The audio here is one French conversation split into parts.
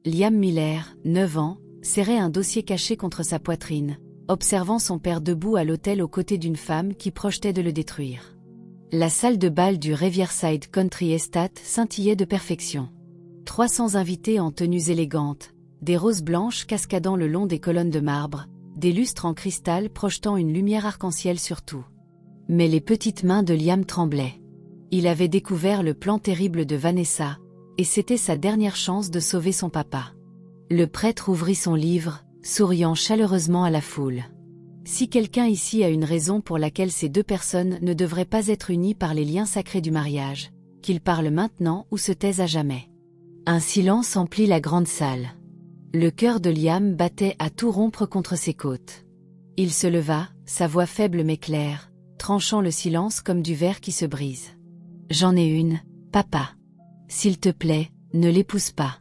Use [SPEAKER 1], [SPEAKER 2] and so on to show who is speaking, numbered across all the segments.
[SPEAKER 1] Liam Miller, 9 ans, serrait un dossier caché contre sa poitrine, observant son père debout à l'autel aux côtés d'une femme qui projetait de le détruire. La salle de bal du Riverside Country Estate scintillait de perfection. 300 invités en tenues élégantes, des roses blanches cascadant le long des colonnes de marbre, des lustres en cristal projetant une lumière arc-en-ciel sur tout. Mais les petites mains de Liam tremblaient. Il avait découvert le plan terrible de Vanessa, et c'était sa dernière chance de sauver son papa. Le prêtre ouvrit son livre, souriant chaleureusement à la foule. Si quelqu'un ici a une raison pour laquelle ces deux personnes ne devraient pas être unies par les liens sacrés du mariage, qu'ils parlent maintenant ou se taisent à jamais. Un silence emplit la grande salle. Le cœur de Liam battait à tout rompre contre ses côtes. Il se leva, sa voix faible mais claire, tranchant le silence comme du verre qui se brise. « J'en ai une, papa. S'il te plaît, ne l'épouse pas.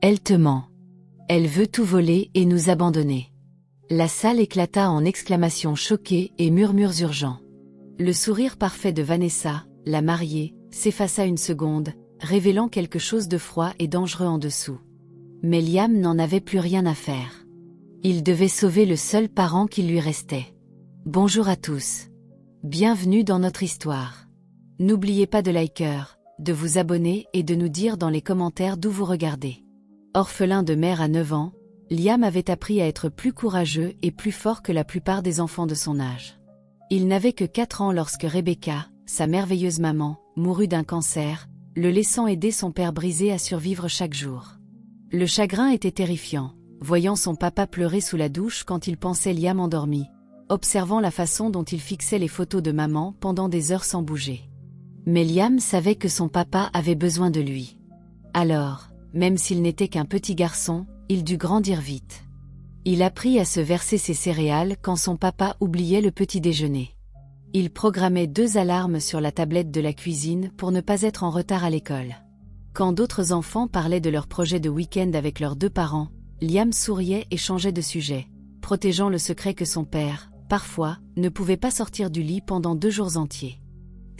[SPEAKER 1] Elle te ment. Elle veut tout voler et nous abandonner. » La salle éclata en exclamations choquées et murmures urgents. Le sourire parfait de Vanessa, la mariée, s'effaça une seconde, révélant quelque chose de froid et dangereux en dessous. Mais Liam n'en avait plus rien à faire. Il devait sauver le seul parent qui lui restait. Bonjour à tous. Bienvenue dans notre histoire. N'oubliez pas de liker, de vous abonner et de nous dire dans les commentaires d'où vous regardez. Orphelin de mère à 9 ans, Liam avait appris à être plus courageux et plus fort que la plupart des enfants de son âge. Il n'avait que 4 ans lorsque Rebecca, sa merveilleuse maman, mourut d'un cancer, le laissant aider son père brisé à survivre chaque jour. Le chagrin était terrifiant, voyant son papa pleurer sous la douche quand il pensait Liam endormi, observant la façon dont il fixait les photos de maman pendant des heures sans bouger. Mais Liam savait que son papa avait besoin de lui. Alors, même s'il n'était qu'un petit garçon, il dut grandir vite. Il apprit à se verser ses céréales quand son papa oubliait le petit déjeuner. Il programmait 2 alarmes sur la tablette de la cuisine pour ne pas être en retard à l'école. Quand d'autres enfants parlaient de leur projet de week-end avec leurs 2 parents, Liam souriait et changeait de sujet, protégeant le secret que son père, parfois, ne pouvait pas sortir du lit pendant 2 jours entiers.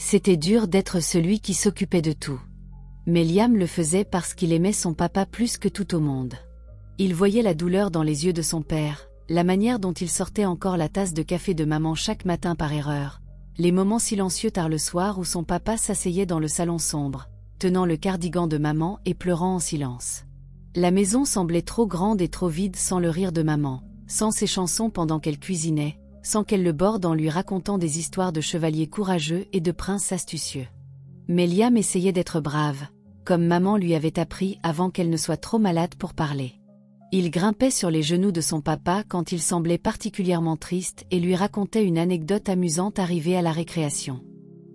[SPEAKER 1] C'était dur d'être celui qui s'occupait de tout. Mais Liam le faisait parce qu'il aimait son papa plus que tout au monde. Il voyait la douleur dans les yeux de son père, la manière dont il sortait encore la tasse de café de maman chaque matin par erreur, les moments silencieux tard le soir où son papa s'asseyait dans le salon sombre, tenant le cardigan de maman et pleurant en silence. La maison semblait trop grande et trop vide sans le rire de maman, sans ses chansons pendant qu'elle cuisinait, sans qu'elle le borde en lui racontant des histoires de chevaliers courageux et de princes astucieux. Mais Liam essayait d'être brave, comme maman lui avait appris avant qu'elle ne soit trop malade pour parler. Il grimpait sur les genoux de son papa quand il semblait particulièrement triste et lui racontait une anecdote amusante arrivée à la récréation.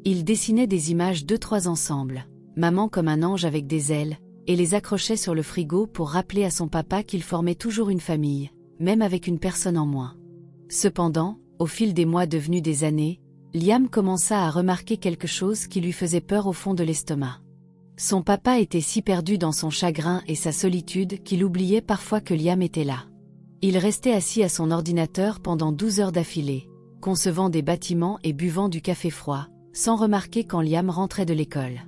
[SPEAKER 1] Il dessinait des images d'eux 3 ensemble, maman comme un ange avec des ailes, et les accrochait sur le frigo pour rappeler à son papa qu'il formait toujours une famille, même avec une personne en moins. Cependant, au fil des mois devenus des années, Liam commença à remarquer quelque chose qui lui faisait peur au fond de l'estomac. Son papa était si perdu dans son chagrin et sa solitude qu'il oubliait parfois que Liam était là. Il restait assis à son ordinateur pendant 12 heures d'affilée, concevant des bâtiments et buvant du café froid, sans remarquer quand Liam rentrait de l'école.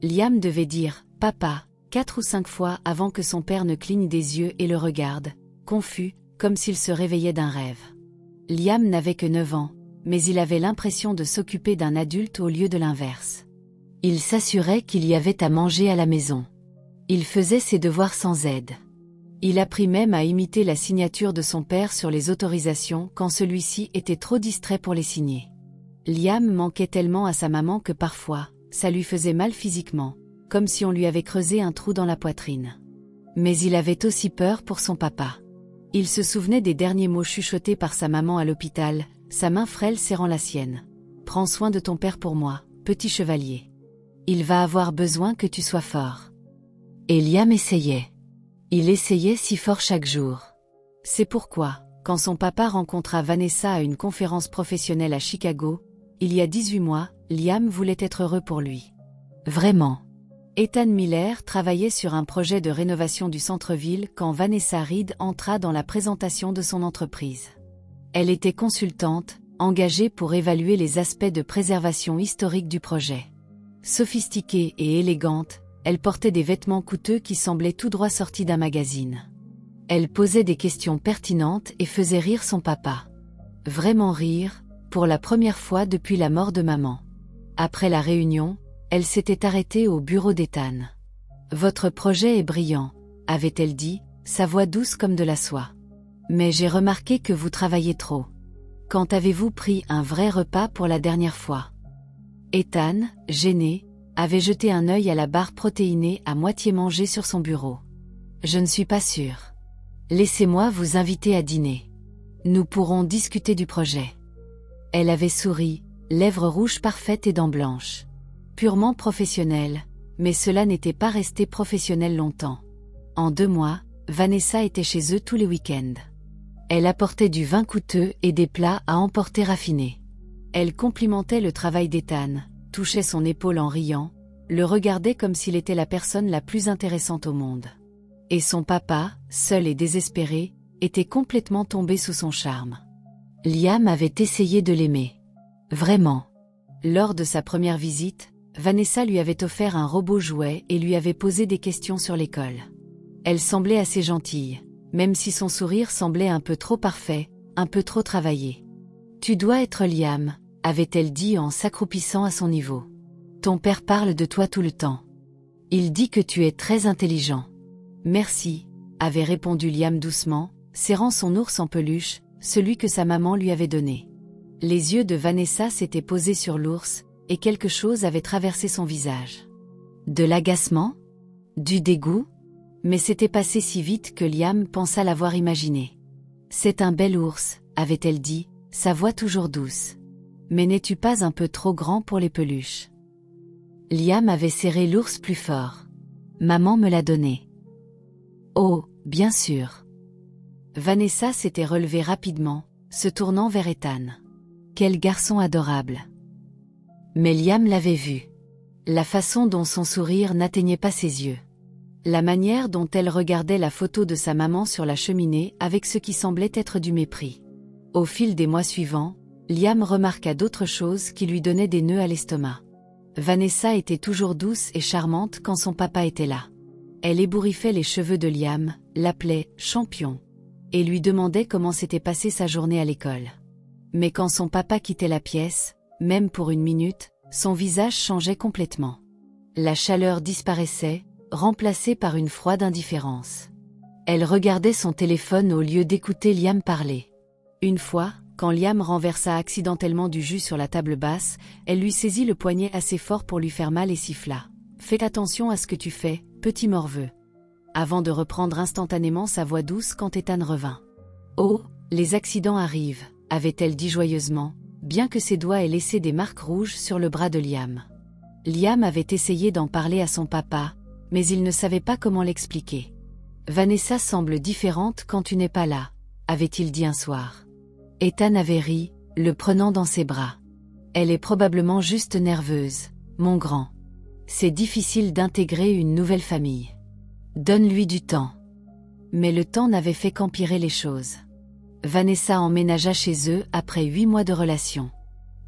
[SPEAKER 1] Liam devait dire « Papa » 4 ou 5 fois avant que son père ne cligne des yeux et le regarde, confus, comme s'il se réveillait d'un rêve. Liam n'avait que 9 ans, mais il avait l'impression de s'occuper d'un adulte au lieu de l'inverse. Il s'assurait qu'il y avait à manger à la maison. Il faisait ses devoirs sans aide. Il apprit même à imiter la signature de son père sur les autorisations quand celui-ci était trop distrait pour les signer. Liam manquait tellement à sa maman que parfois, ça lui faisait mal physiquement, comme si on lui avait creusé un trou dans la poitrine. Mais il avait aussi peur pour son papa. Il se souvenait des derniers mots chuchotés par sa maman à l'hôpital, sa main frêle serrant la sienne. « Prends soin de ton père pour moi, petit chevalier. Il va avoir besoin que tu sois fort. » Et Liam essayait. Il essayait si fort chaque jour. C'est pourquoi, quand son papa rencontra Vanessa à une conférence professionnelle à Chicago, il y a 18 mois, Liam voulait être heureux pour lui. Vraiment. Ethan Miller travaillait sur un projet de rénovation du centre-ville quand Vanessa Reed entra dans la présentation de son entreprise. Elle était consultante, engagée pour évaluer les aspects de préservation historique du projet. Sophistiquée et élégante, Elle portait des vêtements coûteux qui semblaient tout droit sortis d'un magazine. Elle posait des questions pertinentes et faisait rire son papa. Vraiment rire, pour la première fois depuis la mort de maman. Après la réunion, elle s'était arrêtée au bureau d'Ethan. « Votre projet est brillant », avait-elle dit, sa voix douce comme de la soie. « Mais j'ai remarqué que vous travaillez trop. Quand avez-vous pris un vrai repas pour la dernière fois ?» Ethan, gêné, avait jeté un œil à la barre protéinée à moitié mangée sur son bureau. « Je ne suis pas sûre. Laissez-moi vous inviter à dîner. Nous pourrons discuter du projet. » Elle avait souri, lèvres rouges parfaites et dents blanches. Purement professionnelle, mais cela n'était pas resté professionnel longtemps. En 2 mois, Vanessa était chez eux tous les week-ends. Elle apportait du vin coûteux et des plats à emporter raffinés. Elle complimentait le travail d'Ethan, touchait son épaule en riant, le regardait comme s'il était la personne la plus intéressante au monde. Et son papa, seul et désespéré, était complètement tombé sous son charme. Liam avait essayé de l'aimer. Vraiment. Lors de sa première visite, Vanessa lui avait offert un robot jouet et lui avait posé des questions sur l'école. Elle semblait assez gentille, même si son sourire semblait un peu trop parfait, un peu trop travaillé. « Tu dois être Liam », avait-elle dit en s'accroupissant à son niveau. « Ton père parle de toi tout le temps. Il dit que tu es très intelligent. »« Merci », avait répondu Liam doucement, serrant son ours en peluche, celui que sa maman lui avait donné. Les yeux de Vanessa s'étaient posés sur l'ours, et quelque chose avait traversé son visage. De l'agacement ? Du dégoût ? Mais c'était passé si vite que Liam pensa l'avoir imaginé. « C'est un bel ours », avait-elle dit, sa voix toujours douce. « Mais n'es-tu pas un peu trop grand pour les peluches ?» Liam avait serré l'ours plus fort. « Maman me l'a donné. »« Oh, bien sûr. » Vanessa s'était relevée rapidement, se tournant vers Ethan. « Quel garçon adorable !» Mais Liam l'avait vu. La façon dont son sourire n'atteignait pas ses yeux. La manière dont elle regardait la photo de sa maman sur la cheminée avec ce qui semblait être du mépris. Au fil des mois suivants, Liam remarqua d'autres choses qui lui donnaient des nœuds à l'estomac. Vanessa était toujours douce et charmante quand son papa était là. Elle ébouriffait les cheveux de Liam, l'appelait « champion » et lui demandait comment s'était passée sa journée à l'école. Mais quand son papa quittait la pièce, même pour 1 minute, son visage changeait complètement. La chaleur disparaissait, remplacée par une froide indifférence. Elle regardait son téléphone au lieu d'écouter Liam parler. Une fois, quand Liam renversa accidentellement du jus sur la table basse, elle lui saisit le poignet assez fort pour lui faire mal et siffla. « Fais attention à ce que tu fais, petit morveux. » Avant de reprendre instantanément sa voix douce quand Ethan revint. « Oh, les accidents arrivent », avait-elle dit joyeusement, bien que ses doigts aient laissé des marques rouges sur le bras de Liam. Liam avait essayé d'en parler à son papa, mais il ne savait pas comment l'expliquer. « Vanessa semble différente quand tu n'es pas là », avait-il dit un soir. Ethan avait ri, le prenant dans ses bras. « Elle est probablement juste nerveuse, mon grand. C'est difficile d'intégrer une nouvelle famille. Donne-lui du temps. » Mais le temps n'avait fait qu'empirer les choses. Vanessa emménagea chez eux après 8 mois de relation.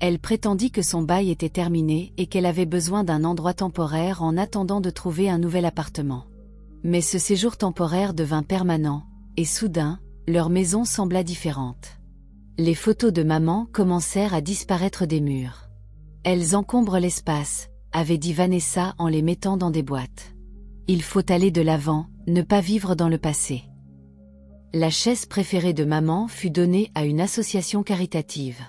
[SPEAKER 1] Elle prétendit que son bail était terminé et qu'elle avait besoin d'un endroit temporaire en attendant de trouver un nouvel appartement. Mais ce séjour temporaire devint permanent, et soudain, leur maison sembla différente. Les photos de maman commencèrent à disparaître des murs. « Elles encombrent l'espace », avait dit Vanessa en les mettant dans des boîtes. « Il faut aller de l'avant, ne pas vivre dans le passé. » La chaise préférée de maman fut donnée à une association caritative.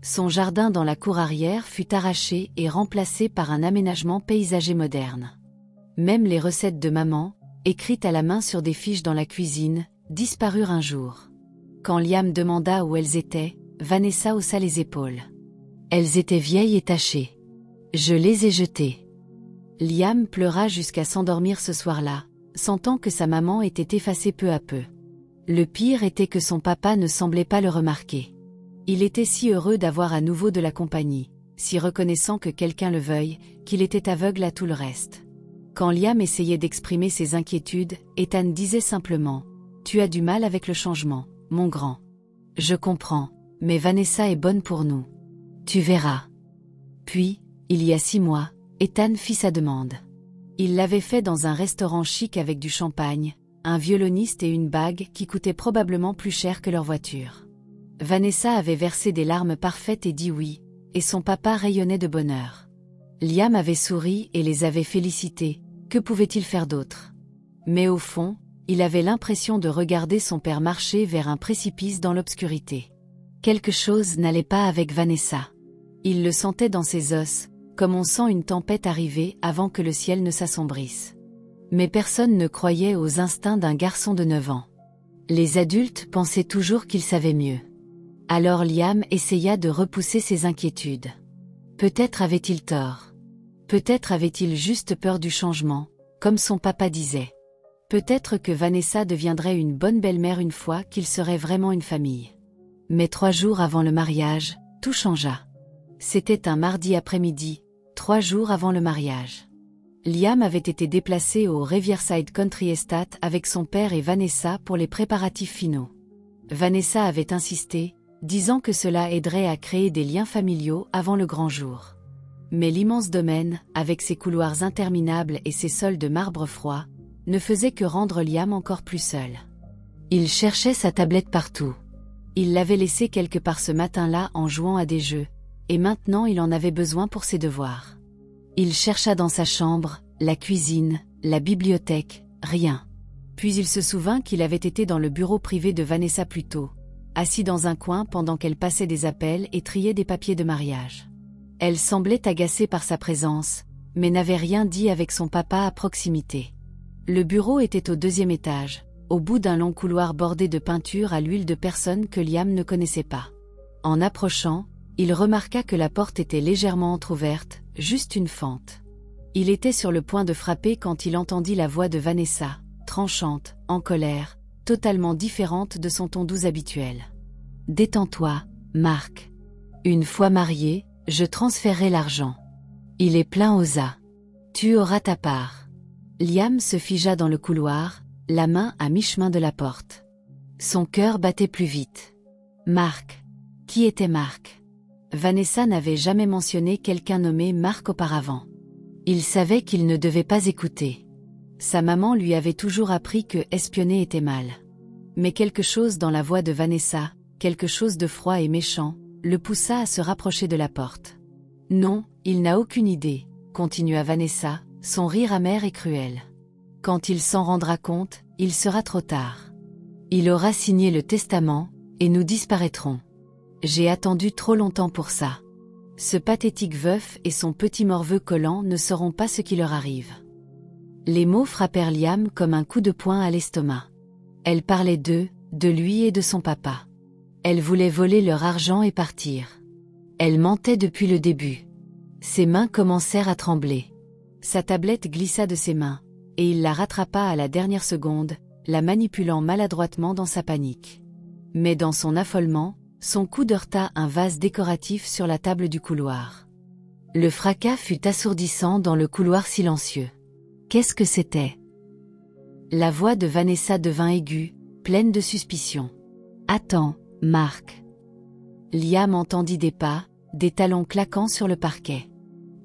[SPEAKER 1] Son jardin dans la cour arrière fut arraché et remplacé par un aménagement paysager moderne. Même les recettes de maman, écrites à la main sur des fiches dans la cuisine, disparurent un jour. Quand Liam demanda où elles étaient, Vanessa haussa les épaules. Elles étaient vieilles et tachées. Je les ai jetées. Liam pleura jusqu'à s'endormir ce soir-là, sentant que sa maman était effacée peu à peu. Le pire était que son papa ne semblait pas le remarquer. Il était si heureux d'avoir à nouveau de la compagnie, si reconnaissant que quelqu'un le veuille, qu'il était aveugle à tout le reste. Quand Liam essayait d'exprimer ses inquiétudes, Ethan disait simplement « Tu as du mal avec le changement, mon grand. Je comprends, mais Vanessa est bonne pour nous. Tu verras. » Puis, il y a 6 mois, Ethan fit sa demande. Il l'avait fait dans un restaurant chic avec du champagne, un violoniste et une bague qui coûtaient probablement plus cher que leur voiture. Vanessa avait versé des larmes parfaites et dit oui, et son papa rayonnait de bonheur. Liam avait souri et les avait félicités, que pouvait-il faire d'autre? Mais au fond, il avait l'impression de regarder son père marcher vers un précipice dans l'obscurité. Quelque chose n'allait pas avec Vanessa. Il le sentait dans ses os, comme on sent une tempête arriver avant que le ciel ne s'assombrisse. Mais personne ne croyait aux instincts d'un garçon de 9 ans. Les adultes pensaient toujours qu'ils savaient mieux. Alors Liam essaya de repousser ses inquiétudes. Peut-être avait-il tort. Peut-être avait-il juste peur du changement, comme son papa disait. Peut-être que Vanessa deviendrait une bonne belle-mère une fois qu'ils seraient vraiment une famille. Mais 3 jours avant le mariage, tout changea. C'était un mardi après-midi, 3 jours avant le mariage. Liam avait été déplacé au Riverside Country Estate avec son père et Vanessa pour les préparatifs finaux. Vanessa avait insisté, disant que cela aiderait à créer des liens familiaux avant le grand jour. Mais l'immense domaine, avec ses couloirs interminables et ses sols de marbre froid, ne faisait que rendre Liam encore plus seul. Il cherchait sa tablette partout. Il l'avait laissée quelque part ce matin-là en jouant à des jeux, et maintenant il en avait besoin pour ses devoirs. Il chercha dans sa chambre, la cuisine, la bibliothèque, rien. Puis il se souvint qu'il avait été dans le bureau privé de Vanessa plus tôt, assis dans un coin pendant qu'elle passait des appels et triait des papiers de mariage. Elle semblait agacée par sa présence, mais n'avait rien dit avec son papa à proximité. Le bureau était au 2e étage, au bout d'un long couloir bordé de peintures à l'huile de personnes que Liam ne connaissait pas. En approchant, il remarqua que la porte était légèrement entr'ouverte, juste une fente. Il était sur le point de frapper quand il entendit la voix de Vanessa, tranchante, en colère, totalement différente de son ton doux habituel. « Détends-toi, Marc. Une fois marié, je transférerai l'argent. Il est plein aux as. Tu auras ta part. » Liam se figea dans le couloir, la main à mi-chemin de la porte. Son cœur battait plus vite. Marc. Qui était Marc? Vanessa n'avait jamais mentionné quelqu'un nommé Marc auparavant. Il savait qu'il ne devait pas écouter. Sa maman lui avait toujours appris que espionner était mal. Mais quelque chose dans la voix de Vanessa, quelque chose de froid et méchant, le poussa à se rapprocher de la porte. « Non, il n'a aucune idée, » continua Vanessa, son rire amer et cruel. « Quand il s'en rendra compte, il sera trop tard. Il aura signé le testament, et nous disparaîtrons. J'ai attendu trop longtemps pour ça. Ce pathétique veuf et son petit morveux collant ne sauront pas ce qui leur arrive. » Les mots frappèrent Liam comme un coup de poing à l'estomac. Elle parlait d'eux, de lui et de son papa. Elle voulait voler leur argent et partir. Elle mentait depuis le début. Ses mains commencèrent à trembler. Sa tablette glissa de ses mains, et il la rattrapa à la dernière seconde, la manipulant maladroitement dans sa panique. Mais dans son affolement, son coude heurta un vase décoratif sur la table du couloir. Le fracas fut assourdissant dans le couloir silencieux. Qu'est-ce que c'était? La voix de Vanessa devint aiguë, pleine de suspicion. « Attends, Marc. » Liam entendit des pas, des talons claquant sur le parquet.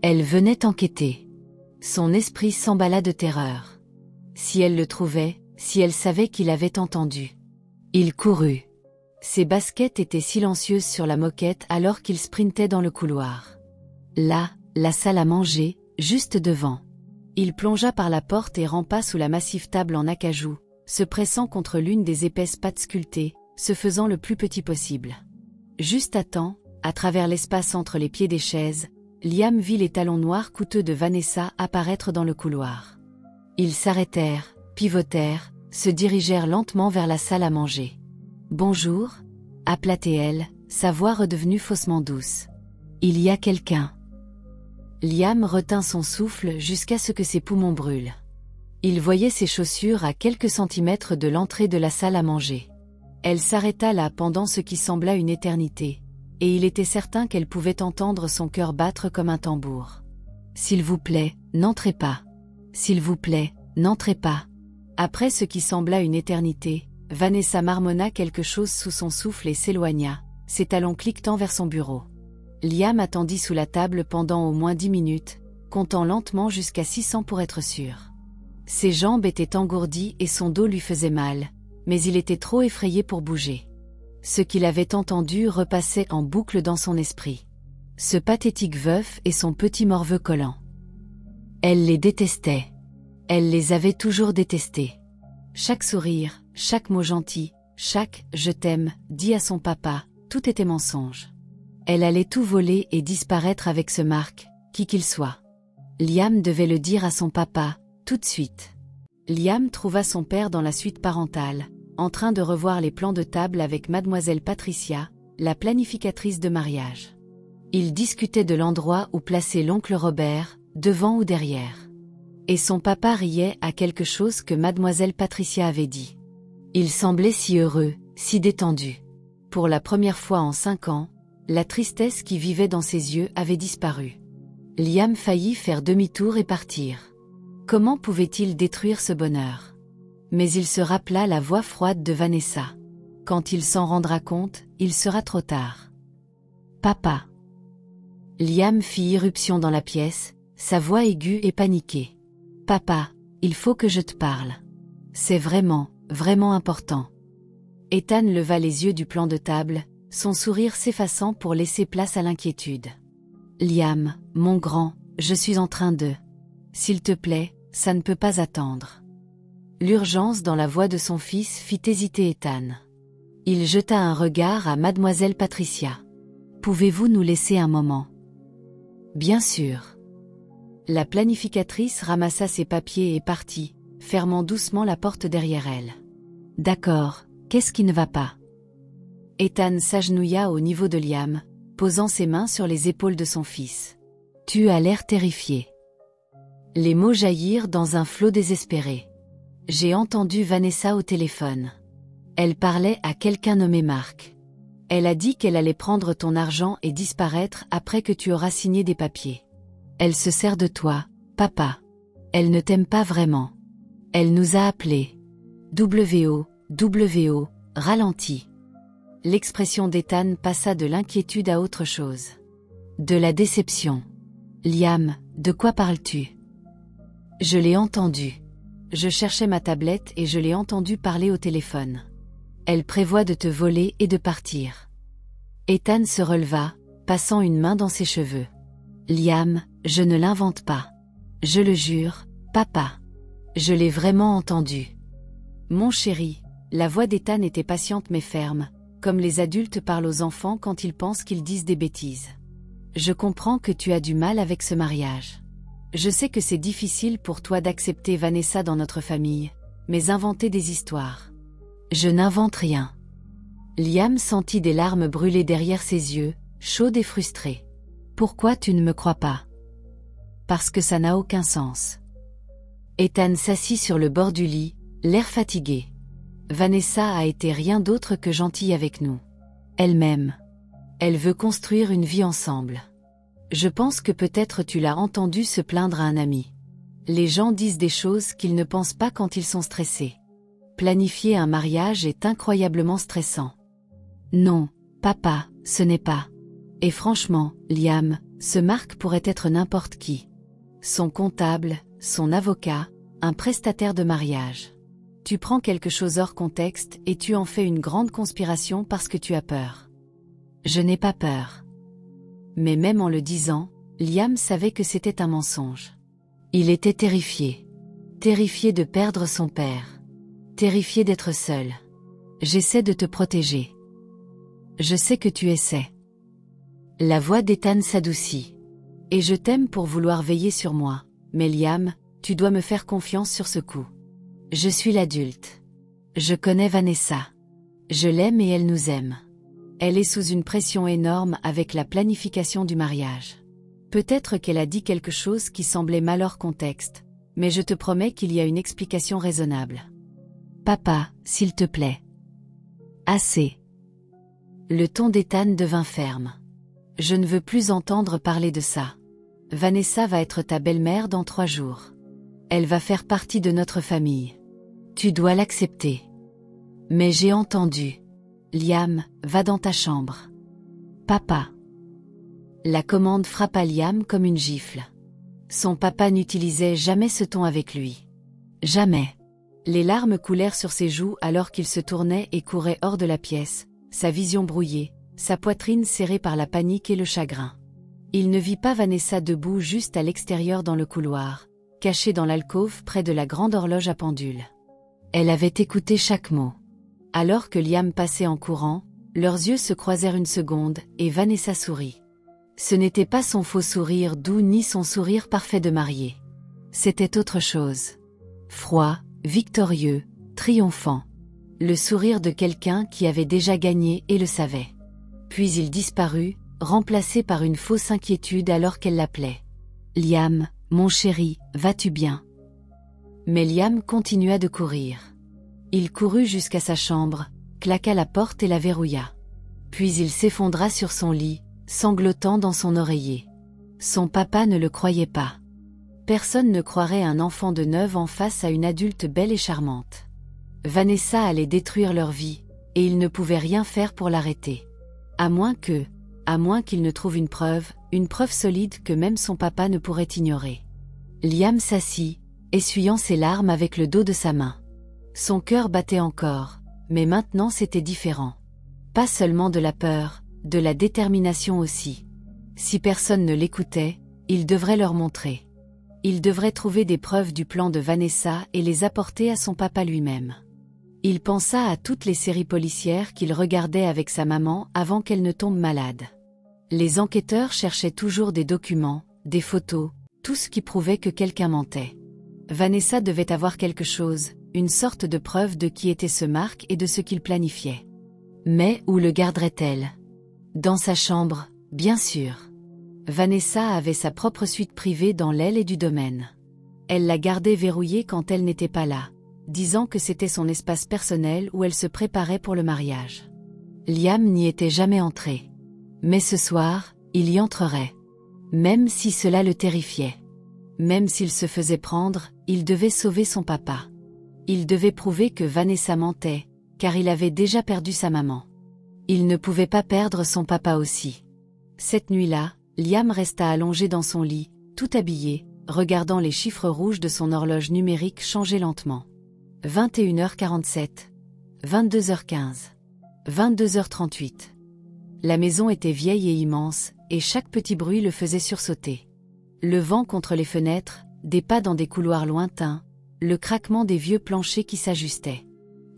[SPEAKER 1] Elle venait enquêter. Son esprit s'emballa de terreur. Si elle le trouvait, si elle savait qu'il avait entendu. Il courut. Ses baskets étaient silencieuses sur la moquette alors qu'il sprintait dans le couloir. Là, la salle à manger, juste devant. Il plongea par la porte et rampa sous la massive table en acajou, se pressant contre l'une des épaisses pattes sculptées, se faisant le plus petit possible. Juste à temps, à travers l'espace entre les pieds des chaises, Liam vit les talons noirs coûteux de Vanessa apparaître dans le couloir. Ils s'arrêtèrent, pivotèrent, se dirigèrent lentement vers la salle à manger. « Bonjour » appela-t-elle, sa voix redevenue faussement douce. « Il y a quelqu'un » Liam retint son souffle jusqu'à ce que ses poumons brûlent. Il voyait ses chaussures à quelques centimètres de l'entrée de la salle à manger. Elle s'arrêta là pendant ce qui sembla une éternité, et il était certain qu'elle pouvait entendre son cœur battre comme un tambour. « S'il vous plaît, n'entrez pas. S'il vous plaît, n'entrez pas. » Après ce qui sembla une éternité, Vanessa marmonna quelque chose sous son souffle et s'éloigna, ses talons cliquetant vers son bureau. Liam attendit sous la table pendant au moins 10 minutes, comptant lentement jusqu'à 600 pour être sûr. Ses jambes étaient engourdies et son dos lui faisait mal, mais il était trop effrayé pour bouger. Ce qu'il avait entendu repassait en boucle dans son esprit. Ce pathétique veuf et son petit morveux collant. Elle les détestait. Elle les avait toujours détestés. Chaque sourire, chaque mot gentil, chaque « je t'aime » dit à son papa, tout était mensonge. Elle allait tout voler et disparaître avec ce Marc, qui qu'il soit. Liam devait le dire à son papa, tout de suite. Liam trouva son père dans la suite parentale, en train de revoir les plans de table avec mademoiselle Patricia, la planificatrice de mariage. Ils discutaient de l'endroit où placer l'oncle Robert, devant ou derrière. Et son papa riait à quelque chose que mademoiselle Patricia avait dit. Il semblait si heureux, si détendu. Pour la première fois en 5 ans, la tristesse qui vivait dans ses yeux avait disparu. Liam faillit faire demi-tour et partir. Comment pouvait-il détruire ce bonheur? Mais il se rappela la voix froide de Vanessa. Quand il s'en rendra compte, il sera trop tard. Papa. Liam fit irruption dans la pièce, sa voix aiguë et paniquée. Papa, il faut que je te parle. C'est vraiment, vraiment important. Ethan leva les yeux du plan de table, son sourire s'effaçant pour laisser place à l'inquiétude. Liam, mon grand, je suis en train de... S'il te plaît, ça ne peut pas attendre. L'urgence dans la voix de son fils fit hésiter Ethan. Il jeta un regard à mademoiselle Patricia. Pouvez-vous nous laisser un moment? Bien sûr. La planificatrice ramassa ses papiers et partit, fermant doucement la porte derrière elle. D'accord, qu'est-ce qui ne va pas? Ethan s'agenouilla au niveau de Liam, posant ses mains sur les épaules de son fils. Tu as l'air terrifié. Les mots jaillirent dans un flot désespéré. J'ai entendu Vanessa au téléphone. Elle parlait à quelqu'un nommé Marc. Elle a dit qu'elle allait prendre ton argent et disparaître après que tu auras signé des papiers. Elle se sert de toi, papa. Elle ne t'aime pas vraiment. Elle nous a appelés. WO, ralenti. L'expression d'Ethan passa de l'inquiétude à autre chose. De la déception. Liam, de quoi parles-tu? Je l'ai entendu. Je cherchais ma tablette et je l'ai entendu parler au téléphone. Elle prévoit de te voler et de partir. Ethan se releva, passant une main dans ses cheveux. Liam, je ne l'invente pas. Je le jure, papa. Je l'ai vraiment entendu. Mon chéri, la voix d'Ethan était patiente mais ferme, comme les adultes parlent aux enfants quand ils pensent qu'ils disent des bêtises. Je comprends que tu as du mal avec ce mariage. Je sais que c'est difficile pour toi d'accepter Vanessa dans notre famille, mais inventer des histoires. Je n'invente rien. Liam sentit des larmes brûler derrière ses yeux, chaudes et frustrées. Pourquoi tu ne me crois pas? Parce que ça n'a aucun sens. Ethan s'assit sur le bord du lit, l'air fatigué. Vanessa a été rien d'autre que gentille avec nous. Elle m'aime. Elle veut construire une vie ensemble. Je pense que peut-être tu l'as entendu se plaindre à un ami. Les gens disent des choses qu'ils ne pensent pas quand ils sont stressés. Planifier un mariage est incroyablement stressant. Non, papa, ce n'est pas. Et franchement, Liam, ce Marc pourrait être n'importe qui. Son comptable, son avocat, un prestataire de mariage. Tu prends quelque chose hors contexte et tu en fais une grande conspiration parce que tu as peur. Je n'ai pas peur. Mais même en le disant, Liam savait que c'était un mensonge. Il était terrifié. Terrifié de perdre son père. Terrifié d'être seul. J'essaie de te protéger. Je sais que tu essaies. La voix d'Ethan s'adoucit. Et je t'aime pour vouloir veiller sur moi, mais Liam, tu dois me faire confiance sur ce coup. Je suis l'adulte. Je connais Vanessa. Je l'aime et elle nous aime. Elle est sous une pression énorme avec la planification du mariage. Peut-être qu'elle a dit quelque chose qui semblait mal hors contexte, mais je te promets qu'il y a une explication raisonnable. Papa, s'il te plaît. Assez. Le ton d'Ethan devint ferme. Je ne veux plus entendre parler de ça. Vanessa va être ta belle-mère dans 3 jours. Elle va faire partie de notre famille. Tu dois l'accepter. Mais j'ai entendu. Liam, va dans ta chambre. Papa. La commande frappa Liam comme une gifle. Son papa n'utilisait jamais ce ton avec lui. Jamais. Les larmes coulèrent sur ses joues alors qu'il se tournait et courait hors de la pièce, sa vision brouillée, sa poitrine serrée par la panique et le chagrin. Il ne vit pas Vanessa debout juste à l'extérieur dans le couloir, cachée dans l'alcôve près de la grande horloge à pendule. Elle avait écouté chaque mot. Alors que Liam passait en courant, leurs yeux se croisèrent une seconde et Vanessa sourit. Ce n'était pas son faux sourire doux ni son sourire parfait de mariée. C'était autre chose. Froid, victorieux, triomphant. Le sourire de quelqu'un qui avait déjà gagné et le savait. Puis il disparut, remplacé par une fausse inquiétude alors qu'elle l'appelait. « Liam, mon chéri, vas-tu bien ?» Mais Liam continua de courir. Il courut jusqu'à sa chambre, claqua la porte et la verrouilla. Puis il s'effondra sur son lit, sanglotant dans son oreiller. Son papa ne le croyait pas. Personne ne croirait un enfant de 9 ans face à une adulte belle et charmante. Vanessa allait détruire leur vie, et il ne pouvait rien faire pour l'arrêter. À moins qu'il ne trouve une preuve solide que même son papa ne pourrait ignorer. Liam s'assit, essuyant ses larmes avec le dos de sa main. Son cœur battait encore, mais maintenant c'était différent. Pas seulement de la peur, de la détermination aussi. Si personne ne l'écoutait, il devrait leur montrer. Il devrait trouver des preuves du plan de Vanessa et les apporter à son papa lui-même. Il pensa à toutes les séries policières qu'il regardait avec sa maman avant qu'elle ne tombe malade. Les enquêteurs cherchaient toujours des documents, des photos, tout ce qui prouvait que quelqu'un mentait. Vanessa devait avoir quelque chose, une sorte de preuve de qui était ce Mark et de ce qu'il planifiait. Mais où le garderait-elle ? Dans sa chambre, bien sûr. Vanessa avait sa propre suite privée dans l'aile et du domaine. Elle la gardait verrouillée quand elle n'était pas là, disant que c'était son espace personnel où elle se préparait pour le mariage. Liam n'y était jamais entré. Mais ce soir, il y entrerait. Même si cela le terrifiait. Même s'il se faisait prendre, il devait sauver son papa. Il devait prouver que Vanessa mentait, car il avait déjà perdu sa maman. Il ne pouvait pas perdre son papa aussi. Cette nuit-là, Liam resta allongé dans son lit, tout habillé, regardant les chiffres rouges de son horloge numérique changer lentement. 21h47, 22h15, 22h38. La maison était vieille et immense, et chaque petit bruit le faisait sursauter. Le vent contre les fenêtres, des pas dans des couloirs lointains, le craquement des vieux planchers qui s'ajustaient.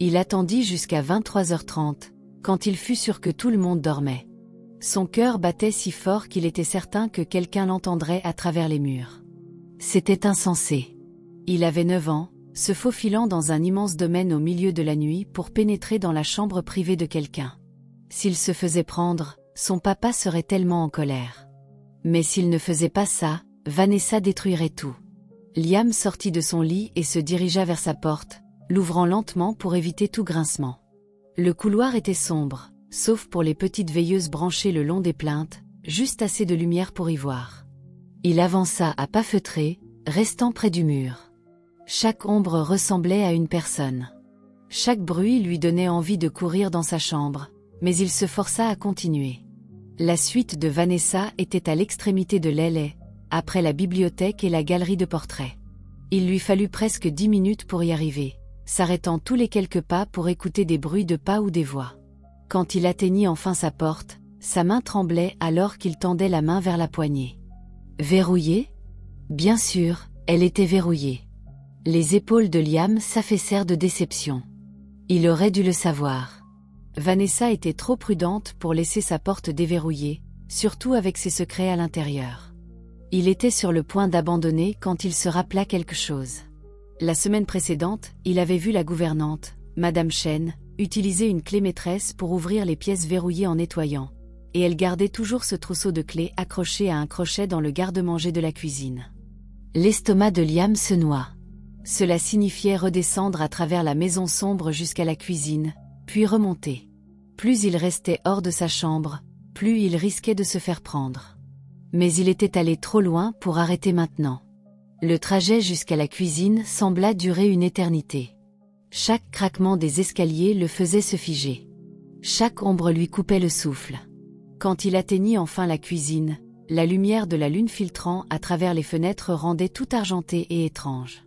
[SPEAKER 1] Il attendit jusqu'à 23h30, quand il fut sûr que tout le monde dormait. Son cœur battait si fort qu'il était certain que quelqu'un l'entendrait à travers les murs. C'était insensé. Il avait 9 ans, se faufilant dans un immense domaine au milieu de la nuit pour pénétrer dans la chambre privée de quelqu'un. S'il se faisait prendre, son papa serait tellement en colère. Mais s'il ne faisait pas ça, Vanessa détruirait tout. Liam sortit de son lit et se dirigea vers sa porte, l'ouvrant lentement pour éviter tout grincement. Le couloir était sombre, sauf pour les petites veilleuses branchées le long des plinthes, juste assez de lumière pour y voir. Il avança à pas feutrés, restant près du mur. Chaque ombre ressemblait à une personne. Chaque bruit lui donnait envie de courir dans sa chambre, mais il se força à continuer. La suite de Vanessa était à l'extrémité de l'aile, après la bibliothèque et la galerie de portraits. Il lui fallut presque 10 minutes pour y arriver, s'arrêtant tous les quelques pas pour écouter des bruits de pas ou des voix. Quand il atteignit enfin sa porte, sa main tremblait alors qu'il tendait la main vers la poignée. Verrouillée ? Bien sûr, elle était verrouillée. Les épaules de Liam s'affaissèrent de déception. Il aurait dû le savoir. Vanessa était trop prudente pour laisser sa porte déverrouillée, surtout avec ses secrets à l'intérieur. Il était sur le point d'abandonner quand il se rappela quelque chose. La semaine précédente, il avait vu la gouvernante, Madame Chen, utiliser une clé maîtresse pour ouvrir les pièces verrouillées en nettoyant, et elle gardait toujours ce trousseau de clés accroché à un crochet dans le garde-manger de la cuisine. L'estomac de Liam se noua. Cela signifiait redescendre à travers la maison sombre jusqu'à la cuisine, puis remonter. Plus il restait hors de sa chambre, plus il risquait de se faire prendre. Mais il était allé trop loin pour arrêter maintenant. Le trajet jusqu'à la cuisine sembla durer une éternité. Chaque craquement des escaliers le faisait se figer. Chaque ombre lui coupait le souffle. Quand il atteignit enfin la cuisine, la lumière de la lune filtrant à travers les fenêtres rendait tout argenté et étrange.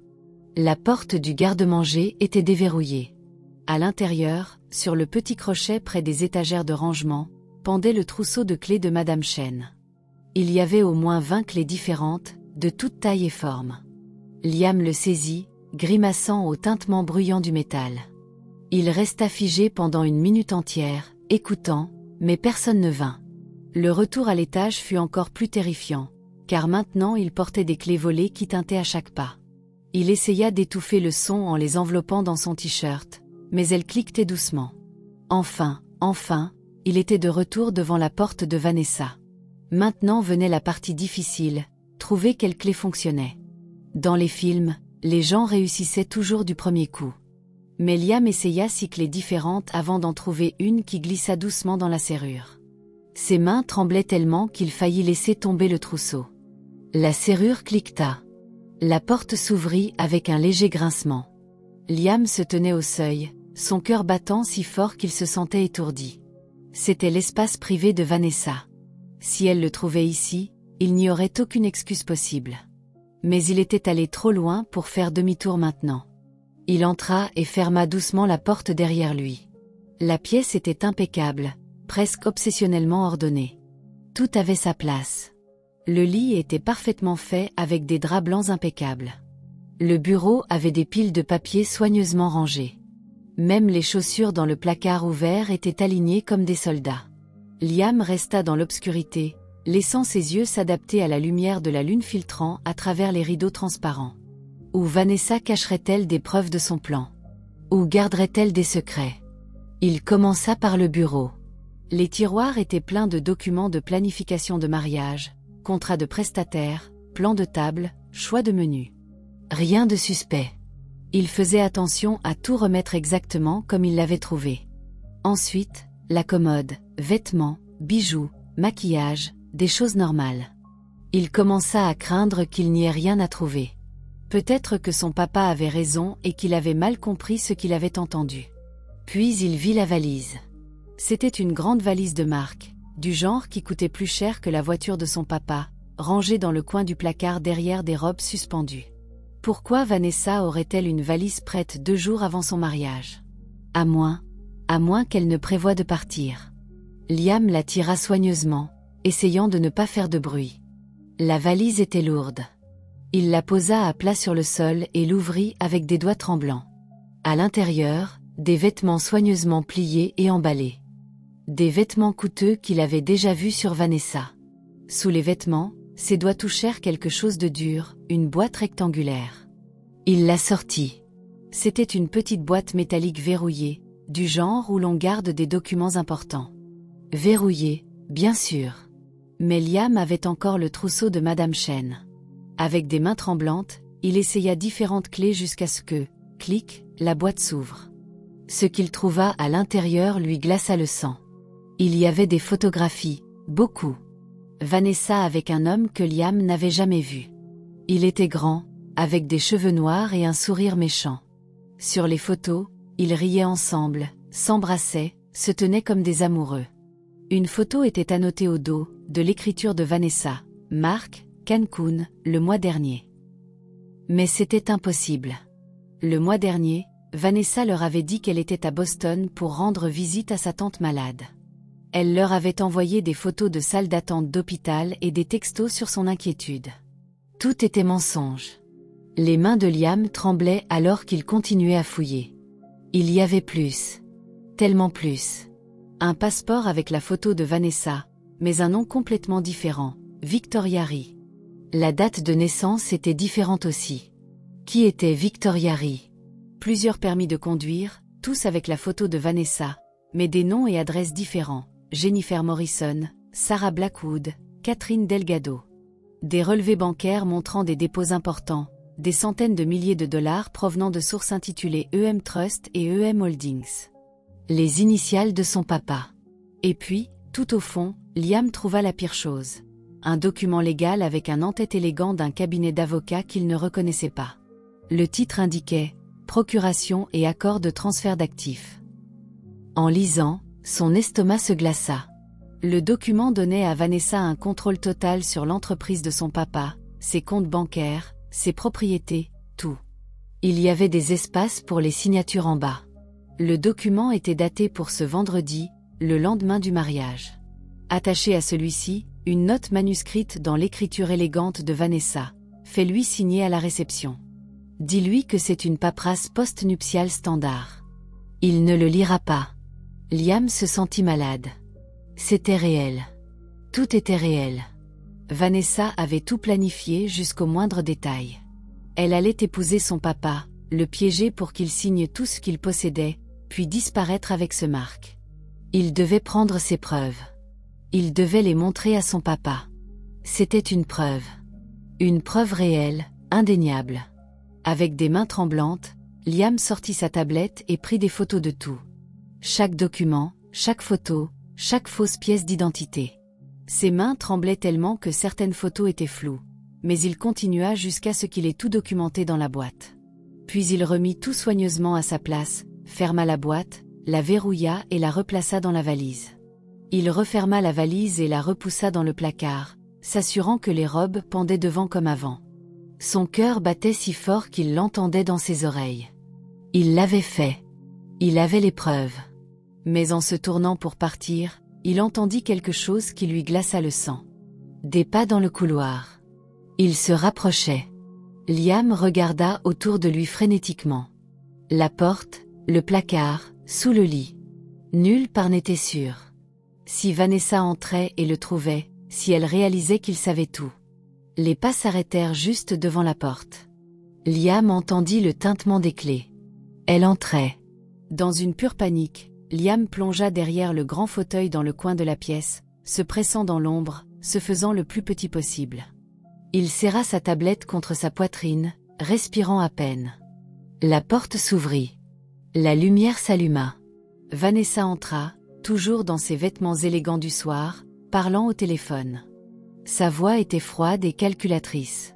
[SPEAKER 1] La porte du garde-manger était déverrouillée. À l'intérieur, sur le petit crochet près des étagères de rangement, pendait le trousseau de clés de Madame Chen. Il y avait au moins 20 clés différentes, de toutes tailles et formes. Liam le saisit, grimaçant au tintement bruyant du métal. Il resta figé pendant une minute entière, écoutant, mais personne ne vint. Le retour à l'étage fut encore plus terrifiant, car maintenant il portait des clés volées qui tintaient à chaque pas. Il essaya d'étouffer le son en les enveloppant dans son t-shirt, mais elles cliquetaient doucement. Enfin, il était de retour devant la porte de Vanessa. Maintenant venait la partie difficile, trouver quelle clé fonctionnait. Dans les films, les gens réussissaient toujours du premier coup. Mais Liam essaya 6 clés différentes avant d'en trouver une qui glissa doucement dans la serrure. Ses mains tremblaient tellement qu'il faillit laisser tomber le trousseau. La serrure cliqueta. La porte s'ouvrit avec un léger grincement. Liam se tenait au seuil, son cœur battant si fort qu'il se sentait étourdi. C'était l'espace privé de Vanessa. Si elle le trouvait ici, il n'y aurait aucune excuse possible. Mais il était allé trop loin pour faire demi-tour maintenant. Il entra et ferma doucement la porte derrière lui. La pièce était impeccable, presque obsessionnellement ordonnée. Tout avait sa place. Le lit était parfaitement fait avec des draps blancs impeccables. Le bureau avait des piles de papier soigneusement rangées. Même les chaussures dans le placard ouvert étaient alignées comme des soldats. Liam resta dans l'obscurité, laissant ses yeux s'adapter à la lumière de la lune filtrant à travers les rideaux transparents. Où Vanessa cacherait-elle des preuves de son plan? Où garderait-elle des secrets? Il commença par le bureau. Les tiroirs étaient pleins de documents de planification de mariage, contrats de prestataires, plans de table, choix de menu. Rien de suspect. Il faisait attention à tout remettre exactement comme il l'avait trouvé. Ensuite, la commode, vêtements, bijoux, maquillage, des choses normales. Il commença à craindre qu'il n'y ait rien à trouver. Peut-être que son papa avait raison et qu'il avait mal compris ce qu'il avait entendu. Puis il vit la valise. C'était une grande valise de marque, du genre qui coûtait plus cher que la voiture de son papa, rangée dans le coin du placard derrière des robes suspendues. Pourquoi Vanessa aurait-elle une valise prête 2 jours avant son mariage? À moins qu'elle ne prévoie de partir. Liam la tira soigneusement, essayant de ne pas faire de bruit. La valise était lourde. Il la posa à plat sur le sol et l'ouvrit avec des doigts tremblants. À l'intérieur, des vêtements soigneusement pliés et emballés. Des vêtements coûteux qu'il avait déjà vus sur Vanessa. Sous les vêtements, ses doigts touchèrent quelque chose de dur, une boîte rectangulaire. Il la sortit. C'était une petite boîte métallique verrouillée, du genre où l'on garde des documents importants. Verrouillée, bien sûr. Mais Liam avait encore le trousseau de Madame Chen. Avec des mains tremblantes, il essaya différentes clés jusqu'à ce que, clic, la boîte s'ouvre. Ce qu'il trouva à l'intérieur lui glaça le sang. Il y avait des photographies, beaucoup. Vanessa avec un homme que Liam n'avait jamais vu. Il était grand, avec des cheveux noirs et un sourire méchant. Sur les photos, ils riaient ensemble, s'embrassaient, se tenaient comme des amoureux. Une photo était annotée au dos, de l'écriture de Vanessa, Marc, Cancun, le mois dernier. Mais c'était impossible. Le mois dernier, Vanessa leur avait dit qu'elle était à Boston pour rendre visite à sa tante malade. Elle leur avait envoyé des photos de salles d'attente d'hôpital et des textos sur son inquiétude. Tout était mensonge. Les mains de Liam tremblaient alors qu'il continuait à fouiller. Il y avait plus. Tellement plus. Un passeport avec la photo de Vanessa, mais un nom complètement différent, Victoria Rie. La date de naissance était différente aussi. Qui était Victoria Rie? Plusieurs permis de conduire, tous avec la photo de Vanessa, mais des noms et adresses différents. Jennifer Morrison, Sarah Blackwood, Catherine Delgado. Des relevés bancaires montrant des dépôts importants, des centaines de milliers de dollars provenant de sources intitulées EM Trust et EM Holdings. Les initiales de son papa. Et puis, tout au fond, Liam trouva la pire chose. Un document légal avec un en-tête élégant d'un cabinet d'avocats qu'il ne reconnaissait pas. Le titre indiquait « Procuration et accord de transfert d'actifs ». En lisant, son estomac se glaça. Le document donnait à Vanessa un contrôle total sur l'entreprise de son papa, ses comptes bancaires, ses propriétés, tout. Il y avait des espaces pour les signatures en bas. Le document était daté pour ce vendredi, le lendemain du mariage. Attaché à celui-ci, une note manuscrite dans l'écriture élégante de Vanessa. Fais-lui signer à la réception. Dis-lui que c'est une paperasse post-nuptiale standard. Il ne le lira pas. Liam se sentit malade. C'était réel. Tout était réel. Vanessa avait tout planifié jusqu'au moindre détail. Elle allait épouser son papa, le piéger pour qu'il signe tout ce qu'il possédait, puis disparaître avec ce Mark. Il devait prendre ses preuves. Il devait les montrer à son papa. C'était une preuve. Une preuve réelle, indéniable. Avec des mains tremblantes, Liam sortit sa tablette et prit des photos de tout. Chaque document, chaque photo, chaque fausse pièce d'identité. Ses mains tremblaient tellement que certaines photos étaient floues, mais il continua jusqu'à ce qu'il ait tout documenté dans la boîte. Puis il remit tout soigneusement à sa place, ferma la boîte, la verrouilla et la replaça dans la valise. Il referma la valise et la repoussa dans le placard, s'assurant que les robes pendaient devant comme avant. Son cœur battait si fort qu'il l'entendait dans ses oreilles. Il l'avait fait. Il avait les preuves. Mais en se tournant pour partir, il entendit quelque chose qui lui glaça le sang. Des pas dans le couloir. Il se rapprochait. Liam regarda autour de lui frénétiquement. La porte, le placard, sous le lit. Nulle part n'était sûr. Si Vanessa entrait et le trouvait, si elle réalisait qu'il savait tout. Les pas s'arrêtèrent juste devant la porte. Liam entendit le tintement des clés. Elle entrait. Dans une pure panique, Liam plongea derrière le grand fauteuil dans le coin de la pièce, se pressant dans l'ombre, se faisant le plus petit possible. Il serra sa tablette contre sa poitrine, respirant à peine. La porte s'ouvrit. La lumière s'alluma. Vanessa entra, toujours dans ses vêtements élégants du soir, parlant au téléphone. Sa voix était froide et calculatrice.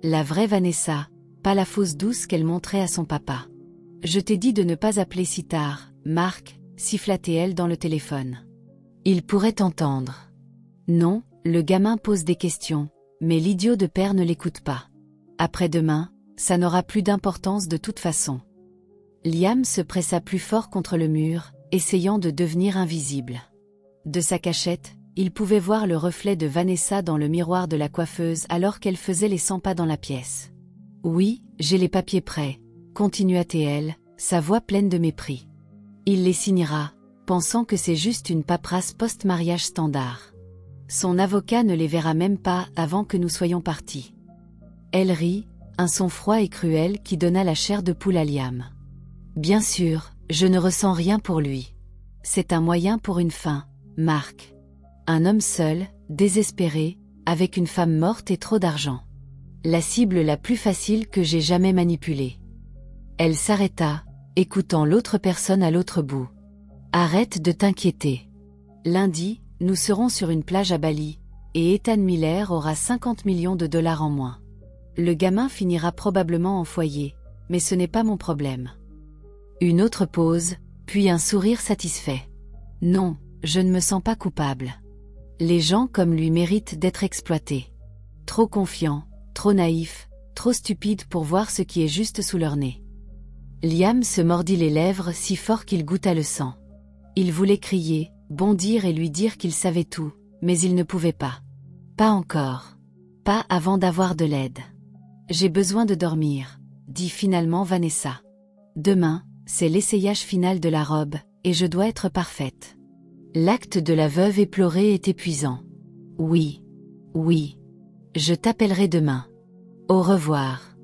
[SPEAKER 1] La vraie Vanessa, pas la fausse douce qu'elle montrait à son papa. « Je t'ai dit de ne pas appeler si tard, Mark », siffla-t-elle dans le téléphone. Il pourrait t'entendre. Non, le gamin pose des questions, mais l'idiot de père ne l'écoute pas. Après-demain, ça n'aura plus d'importance de toute façon. Liam se pressa plus fort contre le mur, essayant de devenir invisible. De sa cachette, il pouvait voir le reflet de Vanessa dans le miroir de la coiffeuse alors qu'elle faisait les 100 pas dans la pièce. « Oui, j'ai les papiers prêts », continua-t-elle, sa voix pleine de mépris. Il les signera, pensant que c'est juste une paperasse post-mariage standard. Son avocat ne les verra même pas avant que nous soyons partis. Elle rit, un son froid et cruel qui donna la chair de poule à Liam. Bien sûr, je ne ressens rien pour lui. C'est un moyen pour une fin, Mark. Un homme seul, désespéré, avec une femme morte et trop d'argent. La cible la plus facile que j'ai jamais manipulée. Elle s'arrêta, écoutant l'autre personne à l'autre bout. Arrête de t'inquiéter. Lundi, nous serons sur une plage à Bali, et Ethan Miller aura 50 millions de dollars en moins. Le gamin finira probablement en foyer, mais ce n'est pas mon problème. Une autre pause, puis un sourire satisfait. Non, je ne me sens pas coupable. Les gens comme lui méritent d'être exploités. Trop confiants, trop naïfs, trop stupides pour voir ce qui est juste sous leur nez. Liam se mordit les lèvres si fort qu'il goûta le sang. Il voulait crier, bondir et lui dire qu'il savait tout, mais il ne pouvait pas. Pas encore. Pas avant d'avoir de l'aide. J'ai besoin de dormir, dit finalement Vanessa. Demain, c'est l'essayage final de la robe, et je dois être parfaite. L'acte de la veuve éplorée est épuisant. Oui. Oui. Je t'appellerai demain. Au revoir.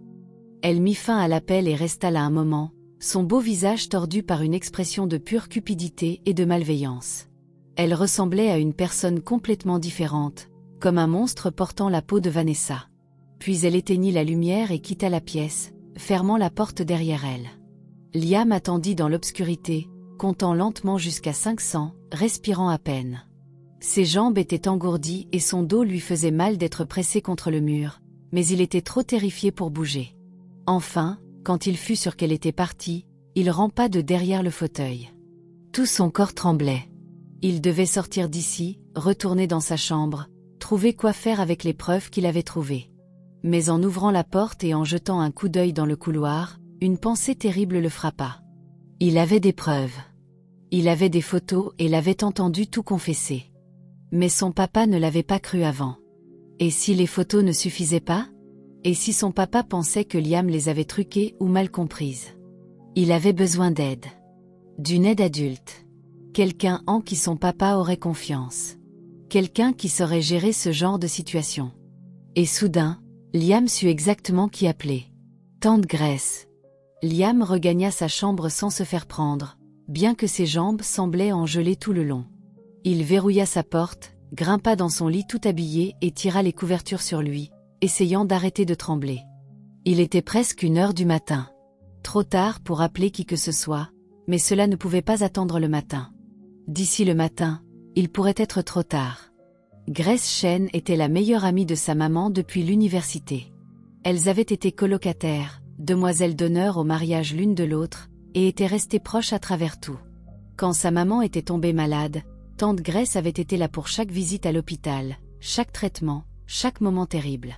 [SPEAKER 1] Elle mit fin à l'appel et resta là un moment, son beau visage tordu par une expression de pure cupidité et de malveillance. Elle ressemblait à une personne complètement différente, comme un monstre portant la peau de Vanessa. Puis elle éteignit la lumière et quitta la pièce, fermant la porte derrière elle. Liam attendit dans l'obscurité, comptant lentement jusqu'à 500, respirant à peine. Ses jambes étaient engourdies et son dos lui faisait mal d'être pressé contre le mur, mais il était trop terrifié pour bouger. Enfin, quand il fut sûr qu'elle était partie, il rampa de derrière le fauteuil. Tout son corps tremblait. Il devait sortir d'ici, retourner dans sa chambre, trouver quoi faire avec les preuves qu'il avait trouvées. Mais en ouvrant la porte et en jetant un coup d'œil dans le couloir, une pensée terrible le frappa. Il avait des preuves. Il avait des photos et l'avait entendu tout confesser. Mais son papa ne l'avait pas cru avant. Et si les photos ne suffisaient pas? Et si son papa pensait que Liam les avait truquées ou mal comprises? Il avait besoin d'aide. D'une aide adulte. Quelqu'un en qui son papa aurait confiance. Quelqu'un qui saurait gérer ce genre de situation. Et soudain, Liam sut exactement qui appeler. Tante Grace. Liam regagna sa chambre sans se faire prendre, bien que ses jambes semblaient en geler tout le long. Il verrouilla sa porte, grimpa dans son lit tout habillé et tira les couvertures sur lui, essayant d'arrêter de trembler. Il était presque 1h du matin. Trop tard pour appeler qui que ce soit, mais cela ne pouvait pas attendre le matin. D'ici le matin, il pourrait être trop tard. Grace Chen était la meilleure amie de sa maman depuis l'université. Elles avaient été colocataires, demoiselles d'honneur au mariage l'une de l'autre, et étaient restées proches à travers tout. Quand sa maman était tombée malade, tante Grace avait été là pour chaque visite à l'hôpital, chaque traitement, chaque moment terrible.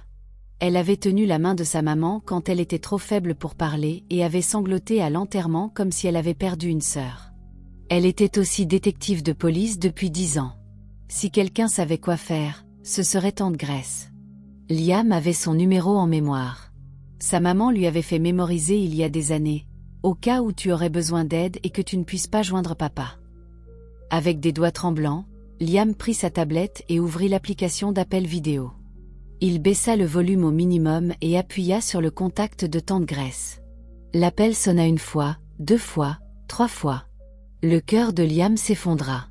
[SPEAKER 1] Elle avait tenu la main de sa maman quand elle était trop faible pour parler et avait sangloté à l'enterrement comme si elle avait perdu une sœur. Elle était aussi détective de police depuis 10 ans. Si quelqu'un savait quoi faire, ce serait tante Grace. Liam avait son numéro en mémoire. Sa maman lui avait fait mémoriser il y a des années, au cas où tu aurais besoin d'aide et que tu ne puisses pas joindre papa. Avec des doigts tremblants, Liam prit sa tablette et ouvrit l'application d'appel vidéo. Il baissa le volume au minimum et appuya sur le contact de tante Grace. L'appel sonna 1 fois, 2 fois, 3 fois. Le cœur de Liam s'effondra.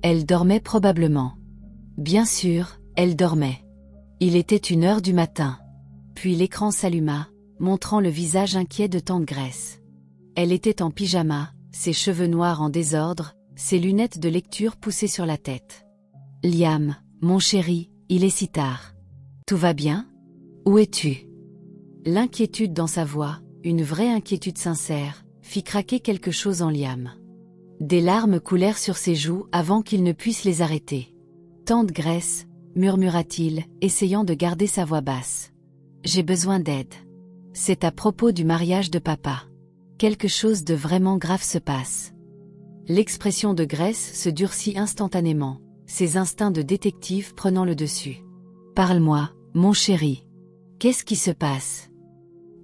[SPEAKER 1] Elle dormait probablement. Bien sûr, elle dormait. Il était 1h du matin. Puis l'écran s'alluma, montrant le visage inquiet de tante Grace. Elle était en pyjama, ses cheveux noirs en désordre, ses lunettes de lecture poussées sur la tête. « Liam, mon chéri, il est si tard. Tout va bien? Où es-tu » L'inquiétude dans sa voix, une vraie inquiétude sincère, fit craquer quelque chose en Liam. Des larmes coulèrent sur ses joues avant qu'il ne puisse les arrêter. « Tante Grace, » murmura-t-il, essayant de garder sa voix basse. « J'ai besoin d'aide. C'est à propos du mariage de papa. Quelque chose de vraiment grave se passe. » L'expression de Grace se durcit instantanément, ses instincts de détective prenant le dessus. « Parle-moi, mon chéri. Qu'est-ce qui se passe ?»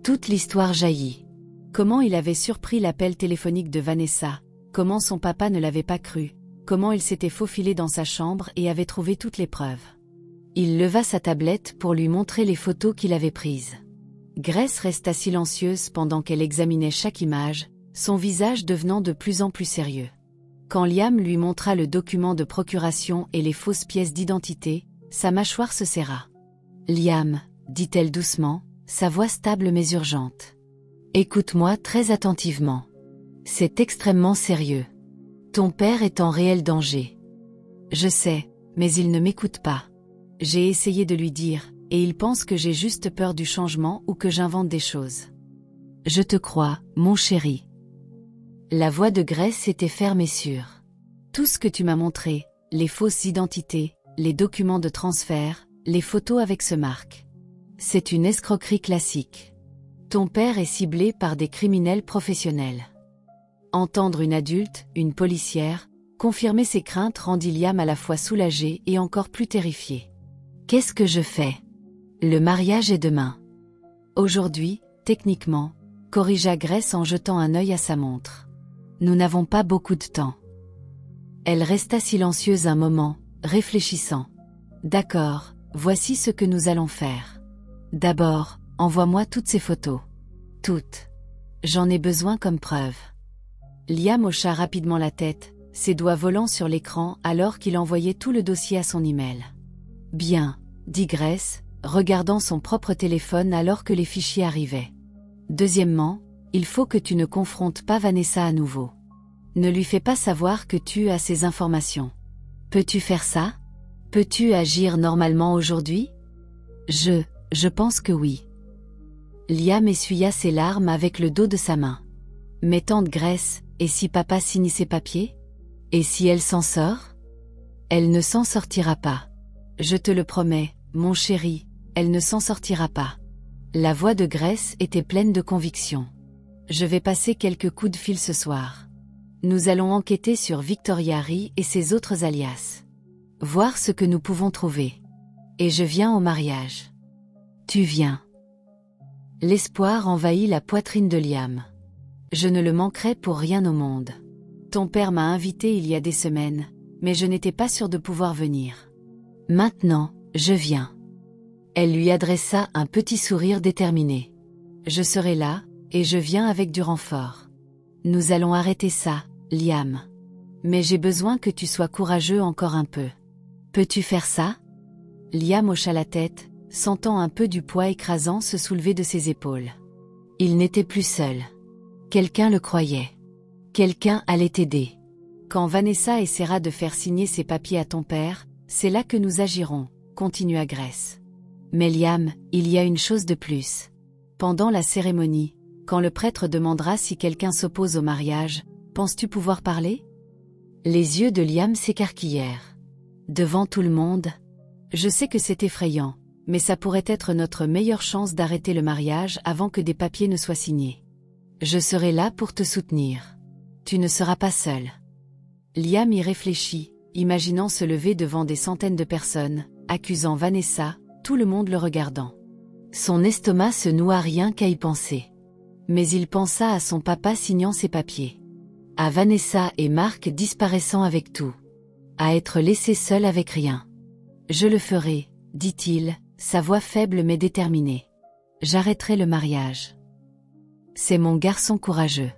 [SPEAKER 1] Toute l'histoire jaillit. Comment il avait surpris l'appel téléphonique de Vanessa, comment son papa ne l'avait pas cru, comment il s'était faufilé dans sa chambre et avait trouvé toutes les preuves. Il leva sa tablette pour lui montrer les photos qu'il avait prises. Grace resta silencieuse pendant qu'elle examinait chaque image, son visage devenant de plus en plus sérieux. Quand Liam lui montra le document de procuration et les fausses pièces d'identité, sa mâchoire se serra. « Liam, » dit-elle doucement, sa voix stable mais urgente. « Écoute-moi très attentivement. C'est extrêmement sérieux. Ton père est en réel danger. Je sais, mais il ne m'écoute pas. J'ai essayé de lui dire, et il pense que j'ai juste peur du changement ou que j'invente des choses. Je te crois, mon chéri. » La voix de Grace était ferme et sûre. « Tout ce que tu m'as montré, les fausses identités, les documents de transfert, les photos avec ce Marc. C'est une escroquerie classique. Ton père est ciblé par des criminels professionnels. » Entendre une adulte, une policière, confirmer ses craintes rendit Liam à la fois soulagé et encore plus terrifié. « Qu'est-ce que je fais ? Le mariage est demain. » Aujourd'hui, techniquement, corrigea Grace en jetant un œil à sa montre. « Nous n'avons pas beaucoup de temps. » Elle resta silencieuse un moment, réfléchissant. « D'accord, voici ce que nous allons faire. D'abord, envoie-moi toutes ces photos. Toutes. J'en ai besoin comme preuve. » Liam hocha rapidement la tête, ses doigts volant sur l'écran alors qu'il envoyait tout le dossier à son email. « Bien, » dit Grace, regardant son propre téléphone alors que les fichiers arrivaient. « Deuxièmement, il faut que tu ne confrontes pas Vanessa à nouveau. Ne lui fais pas savoir que tu as ces informations. Peux-tu faire ça ? Peux-tu agir normalement aujourd'hui ? Je pense que oui. » Liam essuya ses larmes avec le dos de sa main. « Mais tante Grace, et si papa signe ses papiers ? Et si elle s'en sort ? Elle ne s'en sortira pas. Je te le promets, mon chéri, elle ne s'en sortira pas. La voix de Grace était pleine de conviction. Je vais passer quelques coups de fil ce soir. Nous allons enquêter sur Victoria Ree et ses autres alias. Voir ce que nous pouvons trouver. Et je viens au mariage. Tu viens. L'espoir envahit la poitrine de Liam. Je ne le manquerai pour rien au monde. Ton père m'a invité il y a des semaines, mais je n'étais pas sûre de pouvoir venir. Maintenant, je viens. Elle lui adressa un petit sourire déterminé. Je serai là, et je viens avec du renfort. Nous allons arrêter ça, Liam. Mais j'ai besoin que tu sois courageux encore un peu. Peux-tu faire ça? Liam hocha la tête, sentant un peu du poids écrasant se soulever de ses épaules. Il n'était plus seul. Quelqu'un le croyait. Quelqu'un allait t'aider. Quand Vanessa essaiera de faire signer ses papiers à ton père, c'est là que nous agirons, continua Grace. Mais Liam, il y a une chose de plus. Pendant la cérémonie, quand le prêtre demandera si quelqu'un s'oppose au mariage, penses-tu pouvoir parler? Les yeux de Liam s'écarquillèrent. Devant tout le monde? Je sais que c'est effrayant, mais ça pourrait être notre meilleure chance d'arrêter le mariage avant que des papiers ne soient signés. Je serai là pour te soutenir. Tu ne seras pas seul. Liam y réfléchit, imaginant se lever devant des centaines de personnes, accusant Vanessa, tout le monde le regardant. Son estomac se noua rien qu'à y penser. Mais il pensa à son papa signant ses papiers. À Vanessa et Mark disparaissant avec tout. À être laissé seul avec rien. Je le ferai, dit-il, sa voix faible mais déterminée. J'arrêterai le mariage. C'est mon garçon courageux.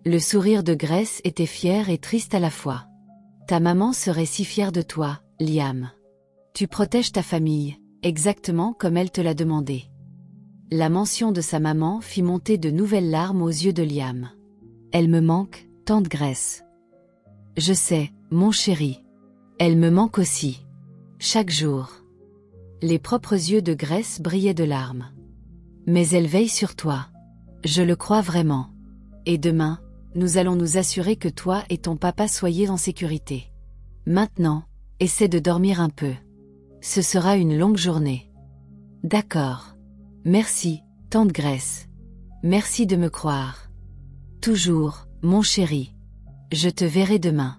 [SPEAKER 1] Le sourire de Grace était fier et triste à la fois. Ta maman serait si fière de toi, Liam. Tu protèges ta famille, exactement comme elle te l'a demandé. La mention de sa maman fit monter de nouvelles larmes aux yeux de Liam. Elle me manque, tante Grace. Je sais, mon chéri. Elle me manque aussi. Chaque jour. Les propres yeux de Grace brillaient de larmes. Mais elle veille sur toi. Je le crois vraiment. Et demain, nous allons nous assurer que toi et ton papa soyez en sécurité. Maintenant, essaie de dormir un peu. Ce sera une longue journée. D'accord. Merci, tante Grace. Merci de me croire. Toujours, mon chéri. Je te verrai demain.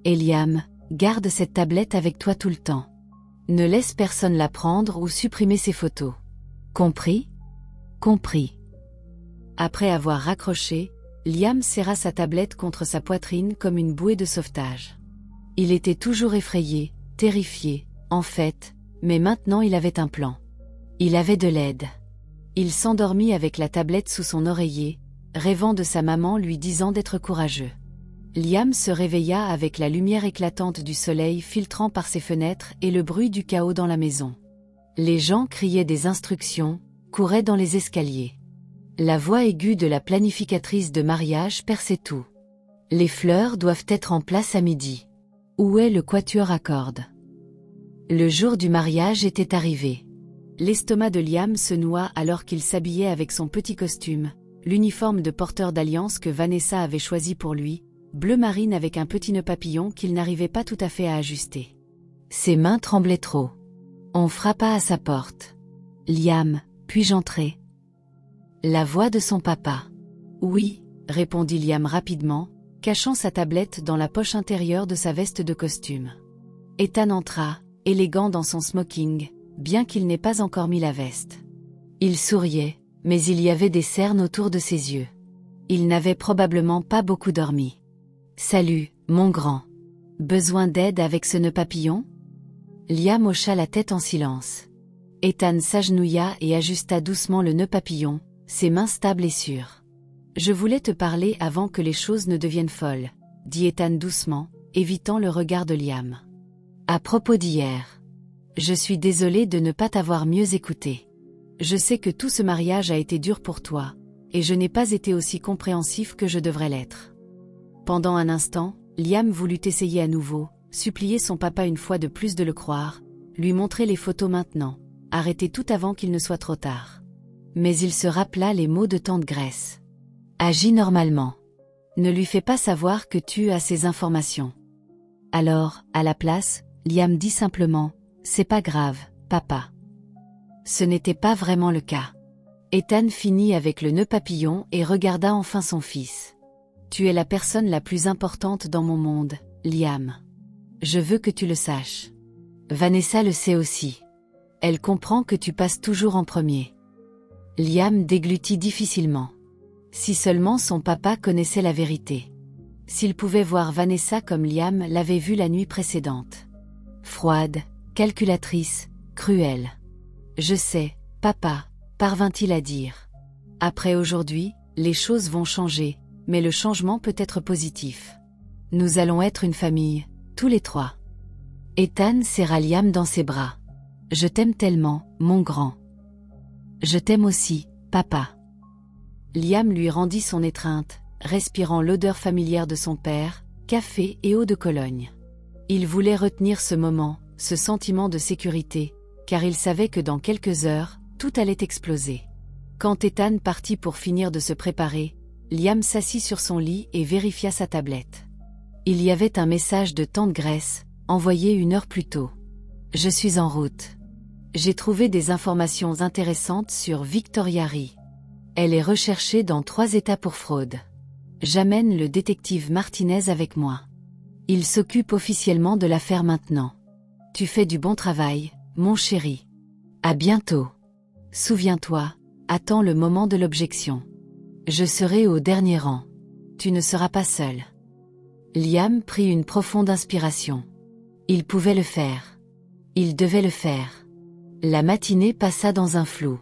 [SPEAKER 1] Et Liam, garde cette tablette avec toi tout le temps. Ne laisse personne la prendre ou supprimer ses photos. Compris? Compris. Après avoir raccroché, Liam serra sa tablette contre sa poitrine comme une bouée de sauvetage. Il était toujours effrayé, terrifié, en fait, mais maintenant il avait un plan. Il avait de l'aide. Il s'endormit avec la tablette sous son oreiller, rêvant de sa maman lui disant d'être courageux. Liam se réveilla avec la lumière éclatante du soleil filtrant par ses fenêtres et le bruit du chaos dans la maison. Les gens criaient des instructions, couraient dans les escaliers. La voix aiguë de la planificatrice de mariage perçait tout. Les fleurs doivent être en place à midi. Où est le quatuor à cordes? Le jour du mariage était arrivé. L'estomac de Liam se noua alors qu'il s'habillait avec son petit costume, l'uniforme de porteur d'alliance que Vanessa avait choisi pour lui, bleu marine avec un petit nœud papillon qu'il n'arrivait pas tout à fait à ajuster. Ses mains tremblaient trop. On frappa à sa porte. « Liam, puis-je entrer ?» La voix de son papa. « Oui », répondit Liam rapidement, cachant sa tablette dans la poche intérieure de sa veste de costume. Ethan entra, élégant dans son smoking, bien qu'il n'ait pas encore mis la veste. Il souriait, mais il y avait des cernes autour de ses yeux. Il n'avait probablement pas beaucoup dormi. « Salut, mon grand. Besoin d'aide avec ce nœud papillon ?» Liam hocha la tête en silence. Ethan s'agenouilla et ajusta doucement le nœud papillon, ses mains stables et sûres. « Je voulais te parler avant que les choses ne deviennent folles, » dit Ethan doucement, évitant le regard de Liam. « À propos d'hier. Je suis désolé de ne pas t'avoir mieux écouté. Je sais que tout ce mariage a été dur pour toi, et je n'ai pas été aussi compréhensif que je devrais l'être. » Pendant un instant, Liam voulut essayer à nouveau, supplier son papa une fois de plus de le croire, lui montrer les photos maintenant, arrêter tout avant qu'il ne soit trop tard. Mais il se rappela les mots de tante Grace. « Agis normalement. Ne lui fais pas savoir que tu as ces informations. » Alors, à la place, Liam dit simplement « C'est pas grave, papa ». Ce n'était pas vraiment le cas. Ethan finit avec le nœud papillon et regarda enfin son fils. « Tu es la personne la plus importante dans mon monde, Liam. Je veux que tu le saches. Vanessa le sait aussi. Elle comprend que tu passes toujours en premier. » Liam déglutit difficilement. Si seulement son papa connaissait la vérité. S'il pouvait voir Vanessa comme Liam l'avait vue la nuit précédente. Froide, calculatrice, cruelle. « Je sais, papa », parvint-il à dire. « Après aujourd'hui, les choses vont changer, mais le changement peut être positif. Nous allons être une famille, tous les trois. » Ethan serra Liam dans ses bras. « Je t'aime tellement, mon grand. »« Je t'aime aussi, papa. » Liam lui rendit son étreinte, respirant l'odeur familière de son père, café et eau de Cologne. Il voulait retenir ce moment, ce sentiment de sécurité, car il savait que dans quelques heures, tout allait exploser. Quand Ethan partit pour finir de se préparer, Liam s'assit sur son lit et vérifia sa tablette. Il y avait un message de tante Grace, envoyé 1 heure plus tôt. « Je suis en route. J'ai trouvé des informations intéressantes sur Victoria Rie. Elle est recherchée dans 3 États pour fraude. J'amène le détective Martinez avec moi. Il s'occupe officiellement de l'affaire maintenant. Tu fais du bon travail, mon chéri. À bientôt. Souviens-toi, attends le moment de l'objection. Je serai au dernier rang. Tu ne seras pas seul. » Liam prit une profonde inspiration. Il pouvait le faire. Il devait le faire. La matinée passa dans un flou.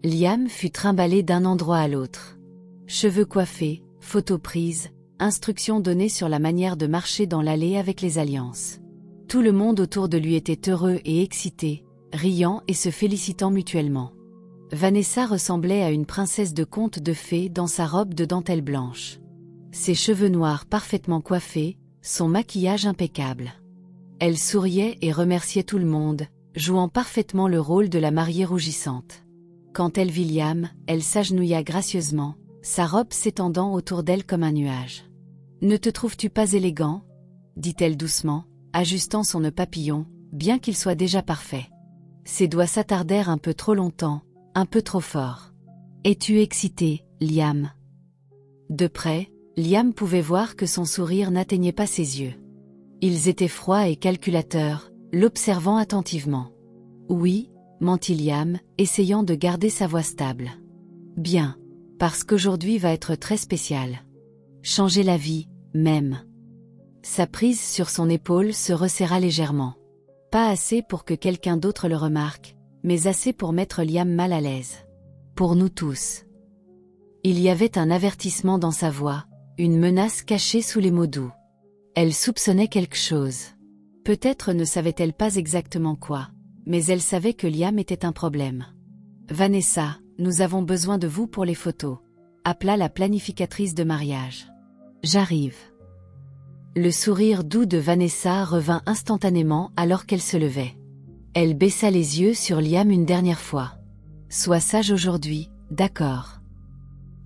[SPEAKER 1] Liam fut trimballé d'un endroit à l'autre. Cheveux coiffés, photos prises, instructions données sur la manière de marcher dans l'allée avec les alliances. Tout le monde autour de lui était heureux et excité, riant et se félicitant mutuellement. Vanessa ressemblait à une princesse de conte de fées dans sa robe de dentelle blanche. Ses cheveux noirs parfaitement coiffés, son maquillage impeccable. Elle souriait et remerciait tout le monde, jouant parfaitement le rôle de la mariée rougissante. Quand elle vit Liam, elle s'agenouilla gracieusement, sa robe s'étendant autour d'elle comme un nuage. « Ne te trouves-tu pas élégant ?» dit-elle doucement, ajustant son nœud papillon, bien qu'il soit déjà parfait. Ses doigts s'attardèrent un peu trop longtemps, un peu trop fort. « Es-tu excité, Liam ?» De près, Liam pouvait voir que son sourire n'atteignait pas ses yeux. Ils étaient froids et calculateurs, l'observant attentivement. « Oui », mentit Liam, essayant de garder sa voix stable. « Bien, parce qu'aujourd'hui va être très spécial. Changer la vie, même. » Sa prise sur son épaule se resserra légèrement. Pas assez pour que quelqu'un d'autre le remarque, mais assez pour mettre Liam mal à l'aise. Pour nous tous. Il y avait un avertissement dans sa voix, une menace cachée sous les mots doux. Elle soupçonnait quelque chose. Peut-être ne savait-elle pas exactement quoi, mais elle savait que Liam était un problème. « Vanessa, nous avons besoin de vous pour les photos », appela la planificatrice de mariage. « J'arrive. » Le sourire doux de Vanessa revint instantanément alors qu'elle se levait. Elle baissa les yeux sur Liam une dernière fois. « Sois sage aujourd'hui, d'accord. »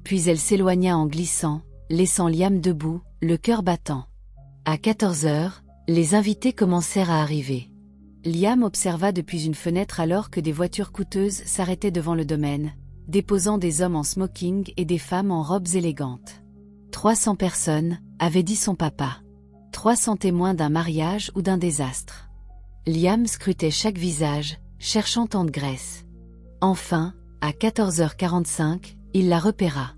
[SPEAKER 1] Puis elle s'éloigna en glissant, laissant Liam debout, le cœur battant. À 14 heures, les invités commencèrent à arriver. Liam observa depuis une fenêtre alors que des voitures coûteuses s'arrêtaient devant le domaine, déposant des hommes en smoking et des femmes en robes élégantes. 300 personnes, avait dit son papa. 300 témoins d'un mariage ou d'un désastre. Liam scrutait chaque visage, cherchant tante Grace. Enfin, à 14h45, il la repéra.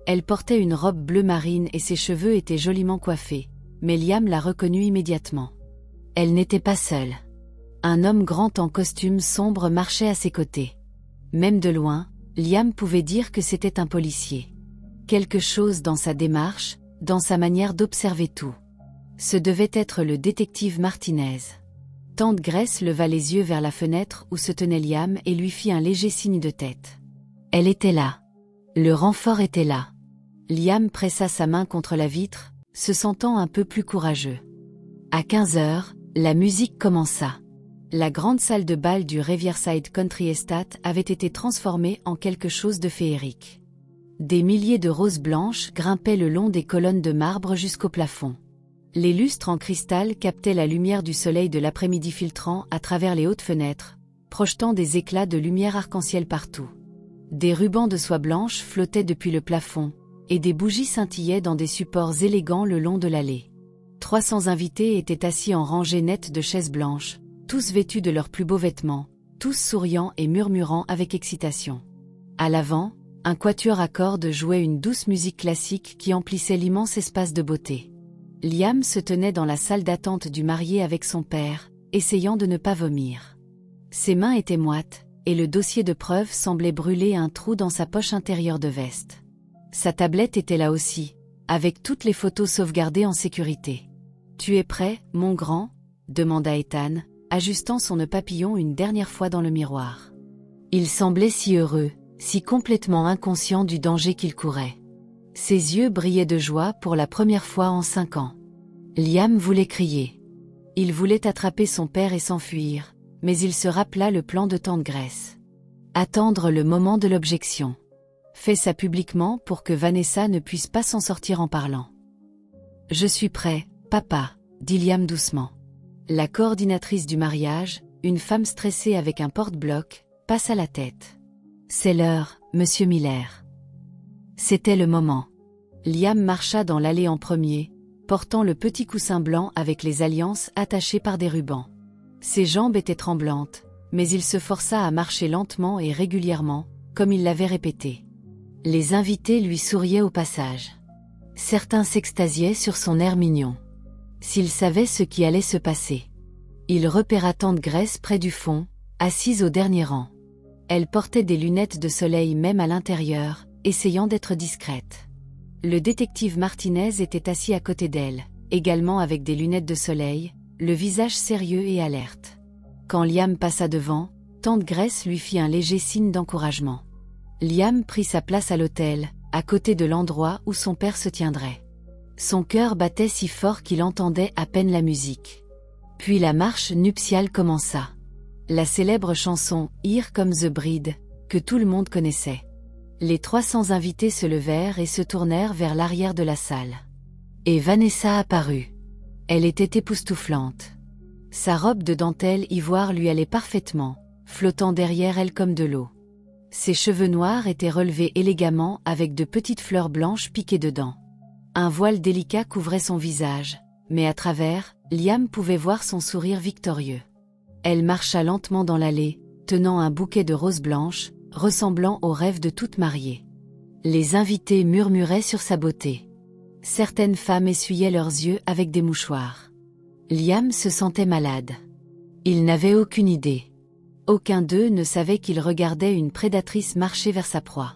[SPEAKER 1] Elle portait une robe bleu marine et ses cheveux étaient joliment coiffés, mais Liam la reconnut immédiatement. Elle n'était pas seule. Un homme grand en costume sombre marchait à ses côtés. Même de loin, Liam pouvait dire que c'était un policier. Quelque chose dans sa démarche, dans sa manière d'observer tout. Ce devait être le détective Martinez. Tante Grace leva les yeux vers la fenêtre où se tenait Liam et lui fit un léger signe de tête. Elle était là. Le renfort était là. Liam pressa sa main contre la vitre, se sentant un peu plus courageux. À 15 heures, la musique commença. La grande salle de bal du Riverside Country Estate avait été transformée en quelque chose de féerique. Des milliers de roses blanches grimpaient le long des colonnes de marbre jusqu'au plafond. Les lustres en cristal captaient la lumière du soleil de l'après-midi filtrant à travers les hautes fenêtres, projetant des éclats de lumière arc-en-ciel partout. Des rubans de soie blanche flottaient depuis le plafond, et des bougies scintillaient dans des supports élégants le long de l'allée. 300 invités étaient assis en rangées nettes de chaises blanches, tous vêtus de leurs plus beaux vêtements, tous souriant et murmurant avec excitation. À l'avant, un quatuor à cordes jouait une douce musique classique qui emplissait l'immense espace de beauté. Liam se tenait dans la salle d'attente du marié avec son père, essayant de ne pas vomir. Ses mains étaient moites, et le dossier de preuve semblait brûler un trou dans sa poche intérieure de veste. Sa tablette était là aussi, avec toutes les photos sauvegardées en sécurité. « Tu es prêt, mon grand ?» demanda Ethan, ajustant son nœud papillon une dernière fois dans le miroir. Il semblait si heureux, si complètement inconscient du danger qu'il courait. Ses yeux brillaient de joie pour la première fois en 5 ans. Liam voulait crier. Il voulait attraper son père et s'enfuir, mais il se rappela le plan de tante Grace. Attendre le moment de l'objection. Fais ça publiquement pour que Vanessa ne puisse pas s'en sortir en parlant. « Je suis prêt, papa, » dit Liam doucement. La coordinatrice du mariage, une femme stressée avec un porte-bloc, passe à la tête. « C'est l'heure, monsieur Miller. » C'était le moment. Liam marcha dans l'allée en premier, portant le petit coussin blanc avec les alliances attachées par des rubans. Ses jambes étaient tremblantes, mais il se força à marcher lentement et régulièrement, comme il l'avait répété. Les invités lui souriaient au passage. Certains s'extasiaient sur son air mignon. S'il savait ce qui allait se passer. Il repéra tante Grace près du fond, assise au dernier rang. Elle portait des lunettes de soleil même à l'intérieur, essayant d'être discrète. Le détective Martinez était assis à côté d'elle, également avec des lunettes de soleil, le visage sérieux et alerte. Quand Liam passa devant, tante Grace lui fit un léger signe d'encouragement. Liam prit sa place à l'autel, à côté de l'endroit où son père se tiendrait. Son cœur battait si fort qu'il entendait à peine la musique. Puis la marche nuptiale commença. La célèbre chanson « Here Comes the Bride » que tout le monde connaissait. Les 300 invités se levèrent et se tournèrent vers l'arrière de la salle. Et Vanessa apparut. Elle était époustouflante. Sa robe de dentelle ivoire lui allait parfaitement, flottant derrière elle comme de l'eau. Ses cheveux noirs étaient relevés élégamment avec de petites fleurs blanches piquées dedans. Un voile délicat couvrait son visage, mais à travers, Liam pouvait voir son sourire victorieux. Elle marcha lentement dans l'allée, tenant un bouquet de roses blanches, ressemblant au rêve de toute mariée. Les invités murmuraient sur sa beauté. Certaines femmes essuyaient leurs yeux avec des mouchoirs. Liam se sentait malade. Il n'avait aucune idée. Aucun d'eux ne savait qu'il regardait une prédatrice marcher vers sa proie.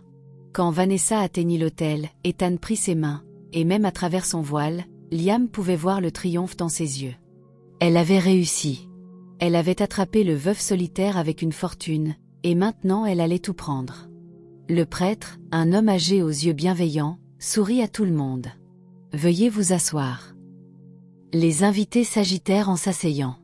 [SPEAKER 1] Quand Vanessa atteignit l'autel, Ethan prit ses mains, et même à travers son voile, Liam pouvait voir le triomphe dans ses yeux. Elle avait réussi. Elle avait attrapé le veuf solitaire avec une fortune, et maintenant elle allait tout prendre. Le prêtre, un homme âgé aux yeux bienveillants, sourit à tout le monde. « Veuillez vous asseoir. » Les invités s'agitèrent en s'asseyant.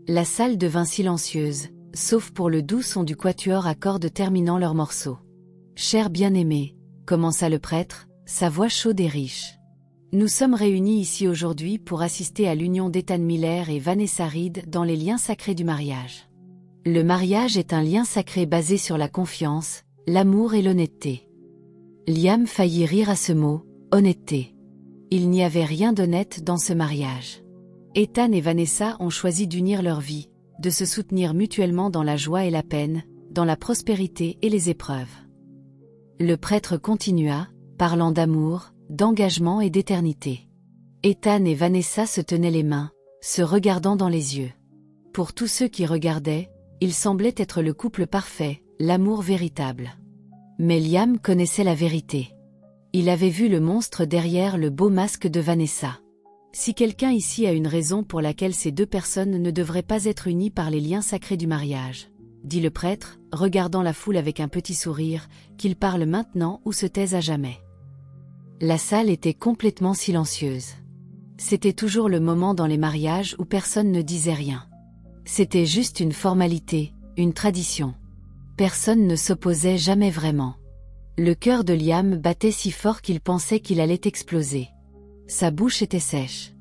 [SPEAKER 1] La salle devint silencieuse, sauf pour le doux son du quatuor à cordes terminant leur morceau. « Cher bien-aimé, » commença le prêtre, sa voix chaude et riche. « Nous sommes réunis ici aujourd'hui pour assister à l'union d'Ethan Miller et Vanessa Reed dans les liens sacrés du mariage. Le mariage est un lien sacré basé sur la confiance, l'amour et l'honnêteté. » Liam faillit rire à ce mot, honnêteté. Il n'y avait rien d'honnête dans ce mariage. Ethan et Vanessa ont choisi d'unir leur vie, de se soutenir mutuellement dans la joie et la peine, dans la prospérité et les épreuves. Le prêtre continua, parlant d'amour, d'engagement et d'éternité. Ethan et Vanessa se tenaient les mains, se regardant dans les yeux. Pour tous ceux qui regardaient, ils semblaient être le couple parfait, l'amour véritable. Mais Liam connaissait la vérité. Il avait vu le monstre derrière le beau masque de Vanessa. Si quelqu'un ici a une raison pour laquelle ces deux personnes ne devraient pas être unies par les liens sacrés du mariage, dit le prêtre, regardant la foule avec un petit sourire, qu'il parle maintenant ou se taise à jamais. La salle était complètement silencieuse. C'était toujours le moment dans les mariages où personne ne disait rien. C'était juste une formalité, une tradition. Personne ne s'opposait jamais vraiment. Le cœur de Liam battait si fort qu'il pensait qu'il allait exploser. Sa bouche était sèche.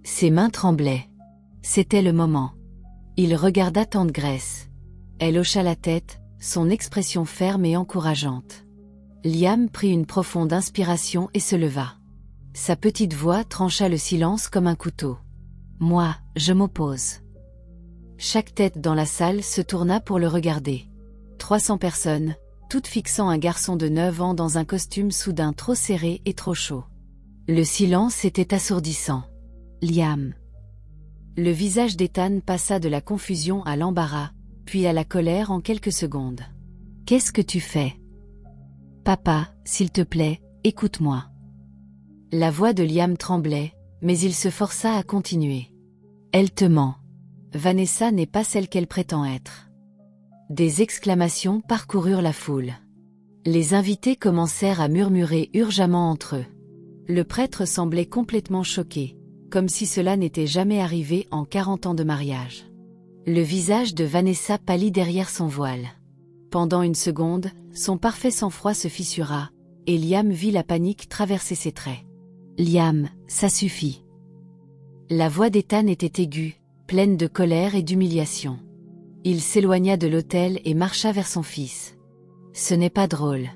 [SPEAKER 1] Ses mains tremblaient. C'était le moment. Il regarda tante Grace. Elle hocha la tête, son expression ferme et encourageante. Liam prit une profonde inspiration et se leva. Sa petite voix trancha le silence comme un couteau. « Moi, je m'oppose. » Chaque tête dans la salle se tourna pour le regarder. 300 personnes, toutes fixant un garçon de 9 ans dans un costume soudain trop serré et trop chaud. Le silence était assourdissant. Liam. Le visage d'Ethan passa de la confusion à l'embarras, puis à la colère en quelques secondes. « Qu'est-ce que tu fais ? Papa, s'il te plaît, écoute-moi. » La voix de Liam tremblait, mais il se força à continuer. « Elle te ment. Vanessa n'est pas celle qu'elle prétend être. » Des exclamations parcoururent la foule. Les invités commencèrent à murmurer urgemment entre eux. Le prêtre semblait complètement choqué, comme si cela n'était jamais arrivé en 40 ans de mariage. Le visage de Vanessa pâlit derrière son voile. Pendant une seconde, son parfait sang-froid se fissura, et Liam vit la panique traverser ses traits. « Liam, ça suffit. » La voix d'Ethan était aiguë, pleine de colère et d'humiliation. Il s'éloigna de l'autel et marcha vers son fils. « Ce n'est pas drôle.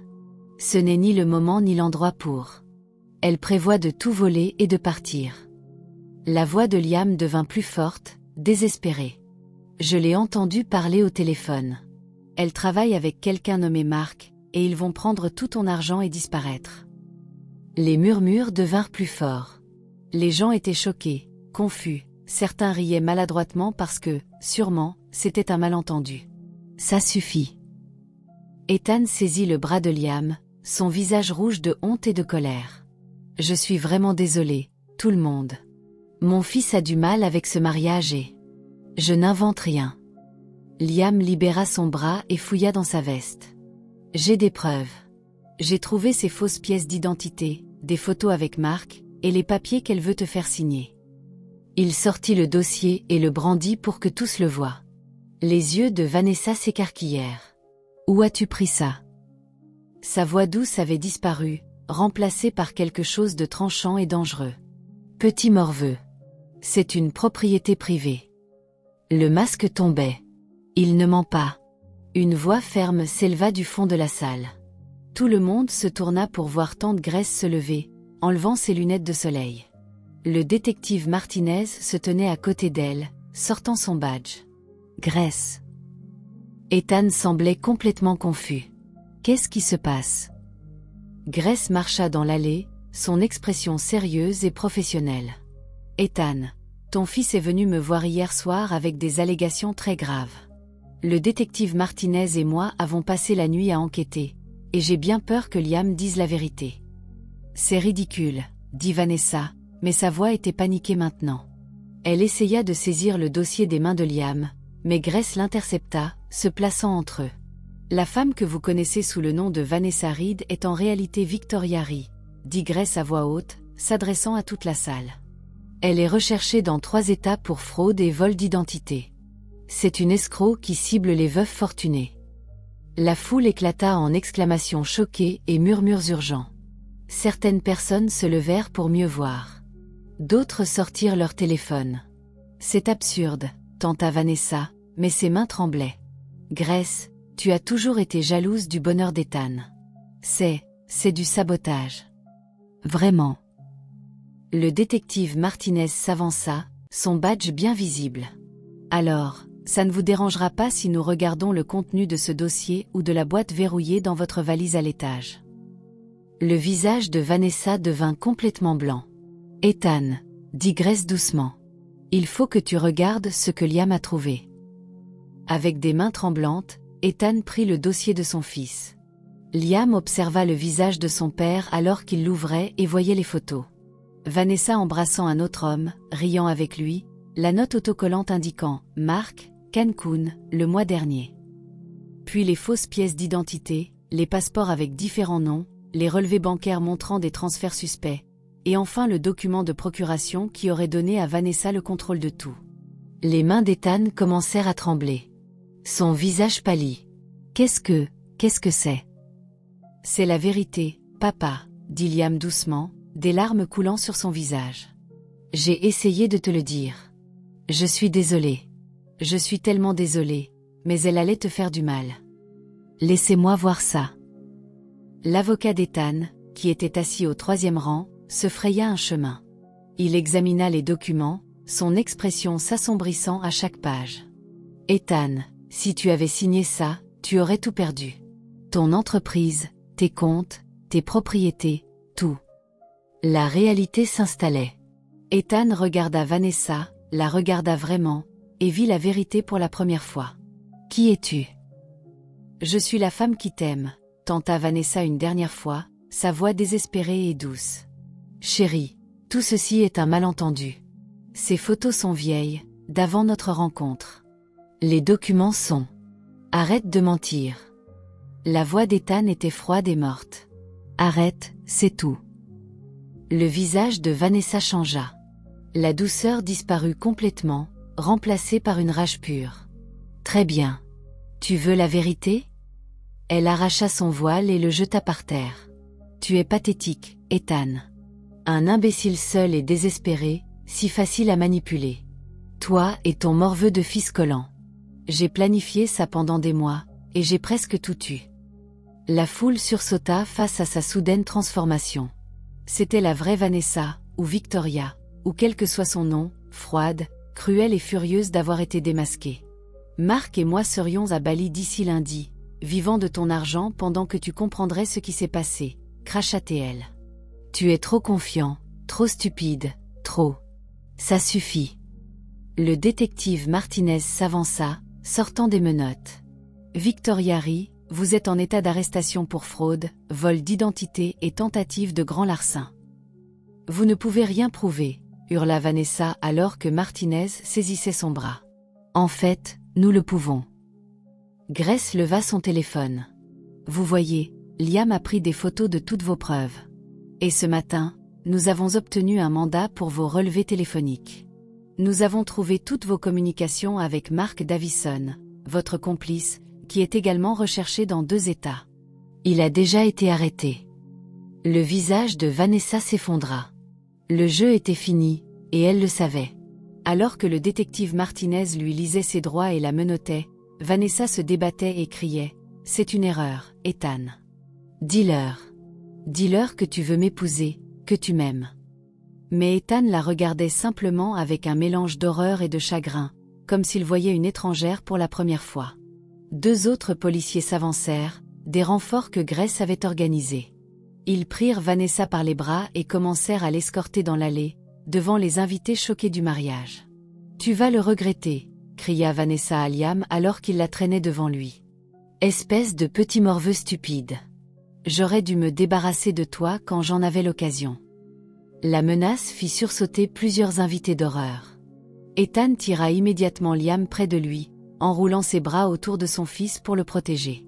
[SPEAKER 1] Ce n'est ni le moment ni l'endroit pour. Elle prévoit de tout voler et de partir. » La voix de Liam devint plus forte, désespérée. « Je l'ai entendu parler au téléphone. Elle travaille avec quelqu'un nommé Mark, et ils vont prendre tout ton argent et disparaître. » Les murmures devinrent plus forts. Les gens étaient choqués, confus, certains riaient maladroitement parce que, sûrement, c'était un malentendu. « Ça suffit. » Ethan saisit le bras de Liam, son visage rouge de honte et de colère. « Je suis vraiment désolé, tout le monde. Mon fils a du mal avec ce mariage et... je n'invente rien. » Liam libéra son bras et fouilla dans sa veste. « J'ai des preuves. J'ai trouvé ces fausses pièces d'identité, des photos avec Mark, et les papiers qu'elle veut te faire signer. » Il sortit le dossier et le brandit pour que tous le voient. Les yeux de Vanessa s'écarquillèrent. « Où as-tu pris ça ?» Sa voix douce avait disparu, remplacée par quelque chose de tranchant et dangereux. « Petit morveux. C'est une propriété privée. » Le masque tombait. « Il ne ment pas. » Une voix ferme s'éleva du fond de la salle. Tout le monde se tourna pour voir tante Grace se lever, enlevant ses lunettes de soleil. Le détective Martinez se tenait à côté d'elle, sortant son badge. « Grace. » Ethan semblait complètement confus. « Qu'est-ce qui se passe ?» Grace marcha dans l'allée, son expression sérieuse et professionnelle. « Ethan, ton fils est venu me voir hier soir avec des allégations très graves. Le détective Martinez et moi avons passé la nuit à enquêter, et j'ai bien peur que Liam dise la vérité. »« C'est ridicule, » dit Vanessa, mais sa voix était paniquée maintenant. Elle essaya de saisir le dossier des mains de Liam, mais Grace l'intercepta, se plaçant entre eux. « La femme que vous connaissez sous le nom de Vanessa Reed est en réalité Victoria Ree, » dit Grace à voix haute, s'adressant à toute la salle. « Elle est recherchée dans 3 États pour fraude et vol d'identité. C'est une escroc qui cible les veuves fortunées. » La foule éclata en exclamations choquées et murmures urgents. Certaines personnes se levèrent pour mieux voir. D'autres sortirent leur téléphone. « C'est absurde, » tenta Vanessa, mais ses mains tremblaient. « Grace, tu as toujours été jalouse du bonheur d'Ethan. C'est du sabotage. » « Vraiment. » Le détective Martinez s'avança, son badge bien visible. « Alors, ça ne vous dérangera pas si nous regardons le contenu de ce dossier ou de la boîte verrouillée dans votre valise à l'étage. » Le visage de Vanessa devint complètement blanc. « Ethan, » dit Grace doucement. « Il faut que tu regardes ce que Liam a trouvé. » Avec des mains tremblantes, Ethan prit le dossier de son fils. Liam observa le visage de son père alors qu'il l'ouvrait et voyait les photos. Vanessa embrassant un autre homme, riant avec lui, la note autocollante indiquant « Mark, Cancun, le mois dernier ». Puis les fausses pièces d'identité, les passeports avec différents noms, les relevés bancaires montrant des transferts suspects, et enfin le document de procuration qui aurait donné à Vanessa le contrôle de tout. Les mains d'Ethan commencèrent à trembler. Son visage pâlit. « Qu'est-ce que c'est ?»« C'est la vérité, papa, » dit Liam doucement, des larmes coulant sur son visage. « J'ai essayé de te le dire. Je suis désolée. Je suis tellement désolée, mais elle allait te faire du mal. Laissez-moi voir ça. L'avocat d'Ethan, qui était assis au 3e rang, se fraya un chemin. Il examina les documents, son expression s'assombrissant à chaque page. Ethan, si tu avais signé ça, tu aurais tout perdu. Ton entreprise, tes comptes, tes propriétés, tout. La réalité s'installait. Ethan regarda Vanessa, la regarda vraiment, et vit la vérité pour la première fois. Qui es-tu? Je suis la femme qui t'aime, tenta Vanessa une dernière fois, sa voix désespérée et douce. Chérie, tout ceci est un malentendu. Ces photos sont vieilles, d'avant notre rencontre. Les documents sont. Arrête de mentir. La voix d'Ethan était froide et morte. Arrête, c'est tout. Le visage de Vanessa changea. La douceur disparut complètement, remplacée par une rage pure. Très bien. Tu veux la vérité? Elle arracha son voile et le jeta par terre. Tu es pathétique, Ethan. Un imbécile seul et désespéré, si facile à manipuler. Toi et ton morveux de fils collant. J'ai planifié ça pendant des mois, et j'ai presque tout eu. La foule sursauta face à sa soudaine transformation. C'était la vraie Vanessa, ou Victoria, ou quel que soit son nom, froide, cruelle et furieuse d'avoir été démasquée. Marc et moi serions à Bali d'ici lundi, vivant de ton argent pendant que tu comprendrais ce qui s'est passé, cracha-t-elle. Tu es trop confiant, trop stupide, trop. Ça suffit. Le détective Martinez s'avança, sortant des menottes. Victoria rit, vous êtes en état d'arrestation pour fraude, vol d'identité et tentative de grand larcin. Vous ne pouvez rien prouver, hurla Vanessa alors que Martinez saisissait son bras. En fait, nous le pouvons. Grace leva son téléphone. Vous voyez, Liam a pris des photos de toutes vos preuves. Et ce matin, nous avons obtenu un mandat pour vos relevés téléphoniques. Nous avons trouvé toutes vos communications avec Mark Davison, votre complice, qui est également recherché dans 2 États. Il a déjà été arrêté. Le visage de Vanessa s'effondra. Le jeu était fini, et elle le savait. Alors que le détective Martinez lui lisait ses droits et la menottait, Vanessa se débattait et criait « C'est une erreur, Ethan. Dis-leur. Dis-leur que tu veux m'épouser, que tu m'aimes. » Mais Ethan la regardait simplement avec un mélange d'horreur et de chagrin, comme s'il voyait une étrangère pour la première fois. 2 autres policiers s'avancèrent, des renforts que Grace avait organisés. Ils prirent Vanessa par les bras et commencèrent à l'escorter dans l'allée, devant les invités choqués du mariage. « Tu vas le regretter », cria Vanessa à Liam alors qu'il la traînait devant lui. « Espèce de petit morveux stupide. J'aurais dû me débarrasser de toi quand j'en avais l'occasion. » La menace fit sursauter plusieurs invités d'horreur. Ethan tira immédiatement Liam près de lui, enroulant ses bras autour de son fils pour le protéger.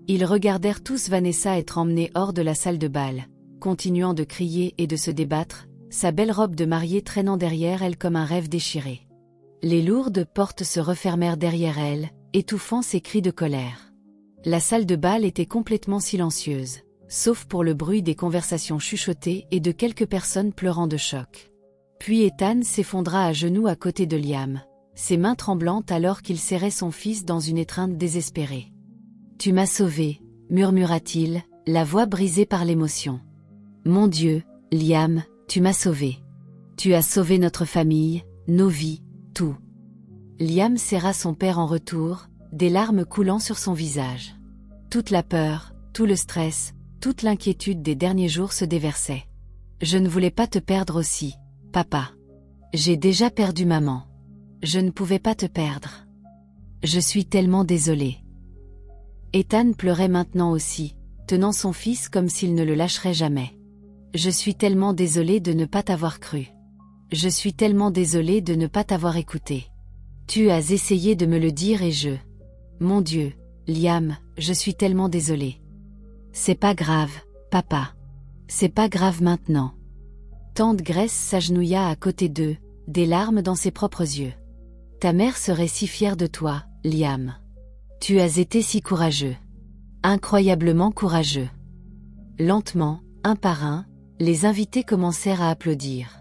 [SPEAKER 1] Ils regardèrent tous Vanessa être emmenée hors de la salle de bal, continuant de crier et de se débattre, sa belle robe de mariée traînant derrière elle comme un rêve déchiré. Les lourdes portes se refermèrent derrière elle, étouffant ses cris de colère. La salle de bal était complètement silencieuse, sauf pour le bruit des conversations chuchotées et de quelques personnes pleurant de choc. Puis Ethan s'effondra à genoux à côté de Liam, ses mains tremblantes alors qu'il serrait son fils dans une étreinte désespérée. « Tu m'as sauvé », murmura-t-il, la voix brisée par l'émotion. « Mon Dieu, Liam, tu m'as sauvé. Tu as sauvé notre famille, nos vies, tout. » Liam serra son père en retour, des larmes coulant sur son visage. Toute la peur, tout le stress, toute l'inquiétude des derniers jours se déversaient. « Je ne voulais pas te perdre aussi, papa. J'ai déjà perdu maman. Je ne pouvais pas te perdre. Je suis tellement désolée. » Ethan pleurait maintenant aussi, tenant son fils comme s'il ne le lâcherait jamais. « Je suis tellement désolée de ne pas t'avoir cru. Je suis tellement désolée de ne pas t'avoir écouté. Tu as essayé de me le dire et je... Mon Dieu, Liam, je suis tellement désolée. C'est pas grave, papa. C'est pas grave maintenant. » Tante Grace s'agenouilla à côté d'eux, des larmes dans ses propres yeux. « Ta mère serait si fière de toi, Liam. Tu as été si courageux. Incroyablement courageux. » Lentement, un par un, les invités commencèrent à applaudir.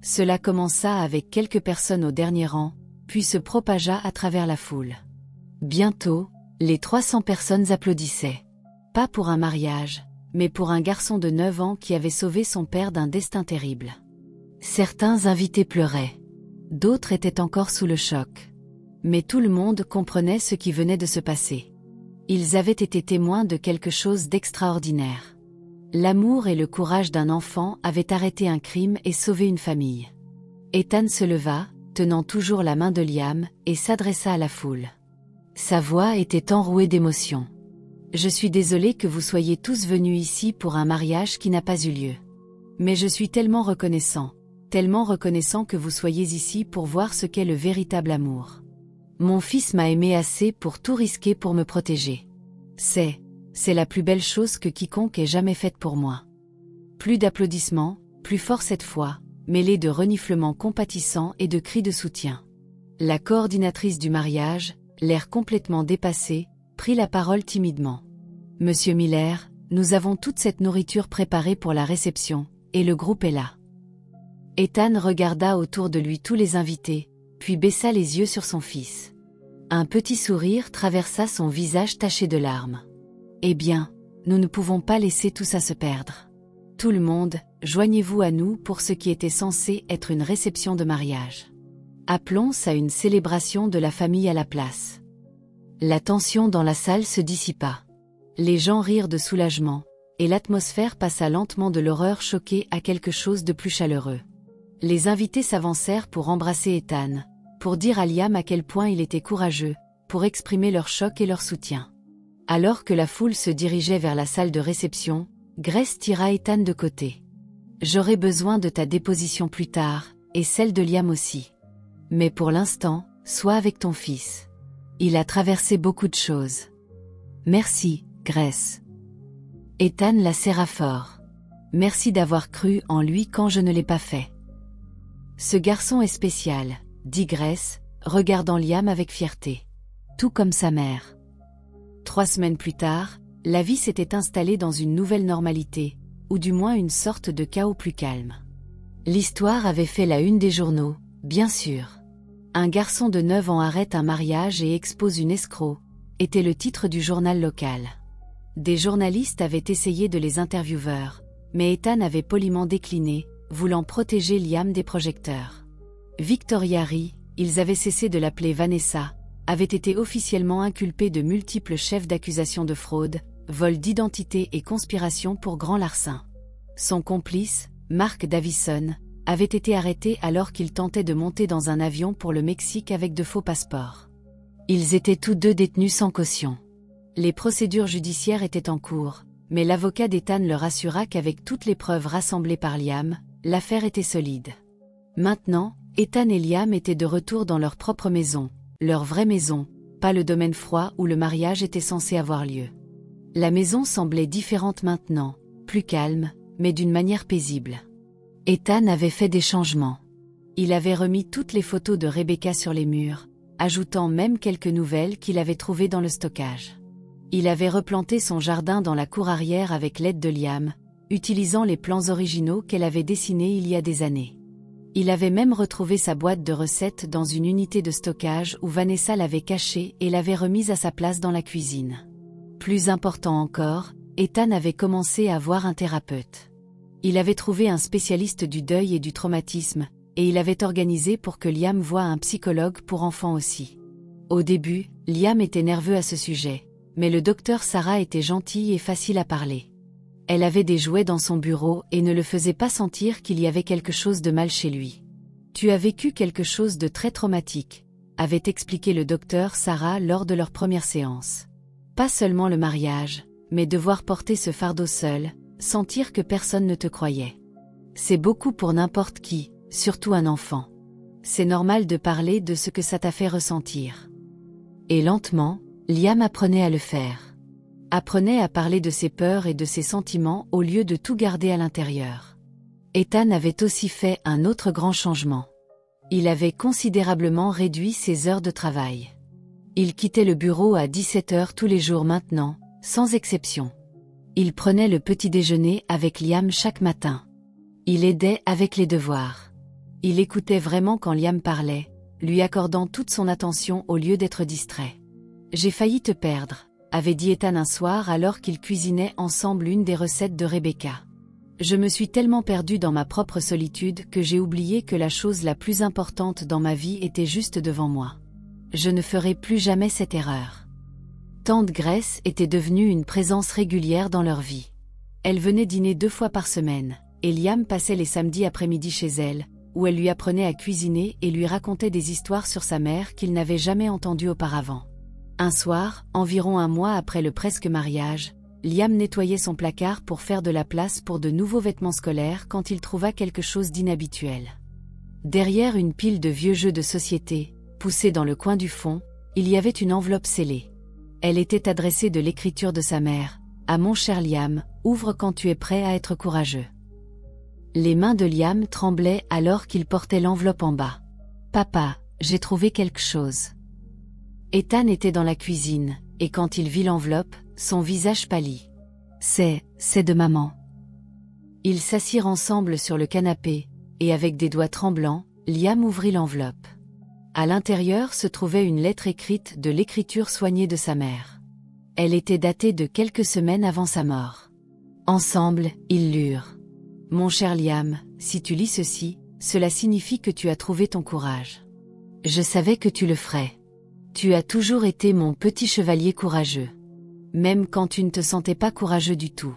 [SPEAKER 1] Cela commença avec quelques personnes au dernier rang, puis se propagea à travers la foule. Bientôt, les 300 personnes applaudissaient. Pas pour un mariage, mais pour un garçon de 9 ans qui avait sauvé son père d'un destin terrible. Certains invités pleuraient. D'autres étaient encore sous le choc. Mais tout le monde comprenait ce qui venait de se passer. Ils avaient été témoins de quelque chose d'extraordinaire. L'amour et le courage d'un enfant avaient arrêté un crime et sauvé une famille. Ethan se leva, tenant toujours la main de Liam, et s'adressa à la foule. Sa voix était enrouée d'émotion. « Je suis désolé que vous soyez tous venus ici pour un mariage qui n'a pas eu lieu. Mais je suis tellement reconnaissant que vous soyez ici pour voir ce qu'est le véritable amour. Mon fils m'a aimé assez pour tout risquer pour me protéger. C'est la plus belle chose que quiconque ait jamais faite pour moi. » Plus d'applaudissements, plus fort cette fois, mêlés de reniflements compatissants et de cris de soutien. La coordinatrice du mariage, l'air complètement dépassé, prit la parole timidement. « Monsieur Miller, nous avons toute cette nourriture préparée pour la réception, et le groupe est là. » Ethan regarda autour de lui tous les invités, puis baissa les yeux sur son fils. Un petit sourire traversa son visage taché de larmes. « Eh bien, nous ne pouvons pas laisser tout ça se perdre. Tout le monde, joignez-vous à nous pour ce qui était censé être une réception de mariage. Appelons ça une célébration de la famille à la place. » La tension dans la salle se dissipa. Les gens rirent de soulagement, et l'atmosphère passa lentement de l'horreur choquée à quelque chose de plus chaleureux. Les invités s'avancèrent pour embrasser Ethan, pour dire à Liam à quel point il était courageux, pour exprimer leur choc et leur soutien. Alors que la foule se dirigeait vers la salle de réception, Grace tira Ethan de côté. « J'aurai besoin de ta déposition plus tard, et celle de Liam aussi. Mais pour l'instant, sois avec ton fils. Il a traversé beaucoup de choses. » « Merci, Grace. » Ethan la serra fort. « Merci d'avoir cru en lui quand je ne l'ai pas fait. »« Ce garçon est spécial, » dit Grace, regardant Liam avec fierté. « Tout comme sa mère. » 3 semaines plus tard, la vie s'était installée dans une nouvelle normalité, ou du moins une sorte de chaos plus calme. L'histoire avait fait la une des journaux, bien sûr. Un garçon de 9 ans arrête un mariage et expose une escroc, était le titre du journal local. Des journalistes avaient essayé de les interviewer, mais Ethan avait poliment décliné, voulant protéger Liam des projecteurs. Victoria rit, ils avaient cessé de l'appeler Vanessa, avait été officiellement inculpée de multiples chefs d'accusation de fraude, vol d'identité et conspiration pour grand larcin. Son complice, Mark Davison, avait été arrêté alors qu'il tentait de monter dans un avion pour le Mexique avec de faux passeports. Ils étaient tous deux détenus sans caution. Les procédures judiciaires étaient en cours, mais l'avocat d'Ethan leur assura qu'avec toutes les preuves rassemblées par Liam, l'affaire était solide. Maintenant, Ethan et Liam étaient de retour dans leur propre maison, leur vraie maison, pas le domaine froid où le mariage était censé avoir lieu. La maison semblait différente maintenant, plus calme, mais d'une manière paisible. Ethan avait fait des changements. Il avait remis toutes les photos de Rebecca sur les murs, ajoutant même quelques nouvelles qu'il avait trouvées dans le stockage. Il avait replanté son jardin dans la cour arrière avec l'aide de Liam, utilisant les plans originaux qu'elle avait dessinés il y a des années. Il avait même retrouvé sa boîte de recettes dans une unité de stockage où Vanessa l'avait cachée et l'avait remise à sa place dans la cuisine. Plus important encore, Ethan avait commencé à voir un thérapeute. Il avait trouvé un spécialiste du deuil et du traumatisme, et il avait organisé pour que Liam voie un psychologue pour enfants aussi. Au début, Liam était nerveux à ce sujet, mais le docteur Sarah était gentille et facile à parler. Elle avait des jouets dans son bureau et ne le faisait pas sentir qu'il y avait quelque chose de mal chez lui. « Tu as vécu quelque chose de très traumatique », avait expliqué le docteur Sarah lors de leur première séance. Pas seulement le mariage, mais devoir porter ce fardeau seul, sentir que personne ne te croyait. C'est beaucoup pour n'importe qui, surtout un enfant. C'est normal de parler de ce que ça t'a fait ressentir. Et lentement, Liam apprenait à le faire. Apprenait à parler de ses peurs et de ses sentiments au lieu de tout garder à l'intérieur. Ethan avait aussi fait un autre grand changement. Il avait considérablement réduit ses heures de travail. Il quittait le bureau à 17 heures tous les jours maintenant, sans exception. Il prenait le petit déjeuner avec Liam chaque matin. Il aidait avec les devoirs. Il écoutait vraiment quand Liam parlait, lui accordant toute son attention au lieu d'être distrait. « J'ai failli te perdre », avait dit Ethan un soir alors qu'ils cuisinaient ensemble une des recettes de Rebecca. « Je me suis tellement perdu dans ma propre solitude que j'ai oublié que la chose la plus importante dans ma vie était juste devant moi. Je ne ferai plus jamais cette erreur. » Tante Grace était devenue une présence régulière dans leur vie. Elle venait dîner 2 fois par semaine, et Liam passait les samedis après-midi chez elle, où elle lui apprenait à cuisiner et lui racontait des histoires sur sa mère qu'il n'avait jamais entendues auparavant. Un soir, environ 1 mois après le presque mariage, Liam nettoyait son placard pour faire de la place pour de nouveaux vêtements scolaires quand il trouva quelque chose d'inhabituel. Derrière une pile de vieux jeux de société, poussés dans le coin du fond, il y avait une enveloppe scellée. Elle était adressée de l'écriture de sa mère, « À mon cher Liam, ouvre quand tu es prêt à être courageux. » Les mains de Liam tremblaient alors qu'il portait l'enveloppe en bas. « Papa, j'ai trouvé quelque chose. » Ethan était dans la cuisine, et quand il vit l'enveloppe, son visage pâlit. « C'est de maman. » Ils s'assirent ensemble sur le canapé, et avec des doigts tremblants, Liam ouvrit l'enveloppe. À l'intérieur se trouvait une lettre écrite de l'écriture soignée de sa mère. Elle était datée de quelques semaines avant sa mort. Ensemble, ils lurent. « Mon cher Liam, si tu lis ceci, cela signifie que tu as trouvé ton courage. Je savais que tu le ferais. Tu as toujours été mon petit chevalier courageux. Même quand tu ne te sentais pas courageux du tout.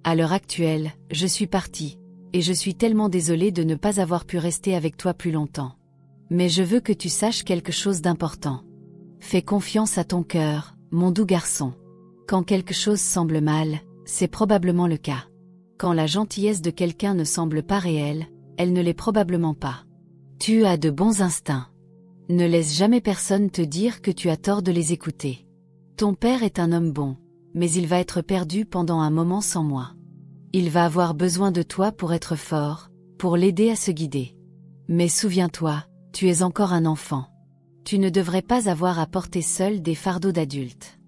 [SPEAKER 1] À l'heure actuelle, je suis partie, et je suis tellement désolée de ne pas avoir pu rester avec toi plus longtemps. Mais je veux que tu saches quelque chose d'important. Fais confiance à ton cœur, mon doux garçon. Quand quelque chose semble mal, c'est probablement le cas. Quand la gentillesse de quelqu'un ne semble pas réelle, elle ne l'est probablement pas. Tu as de bons instincts. Ne laisse jamais personne te dire que tu as tort de les écouter. Ton père est un homme bon, mais il va être perdu pendant un moment sans moi. Il va avoir besoin de toi pour être fort, pour l'aider à se guider. Mais souviens-toi, tu es encore un enfant. Tu ne devrais pas avoir à porter seul des fardeaux d'adulte.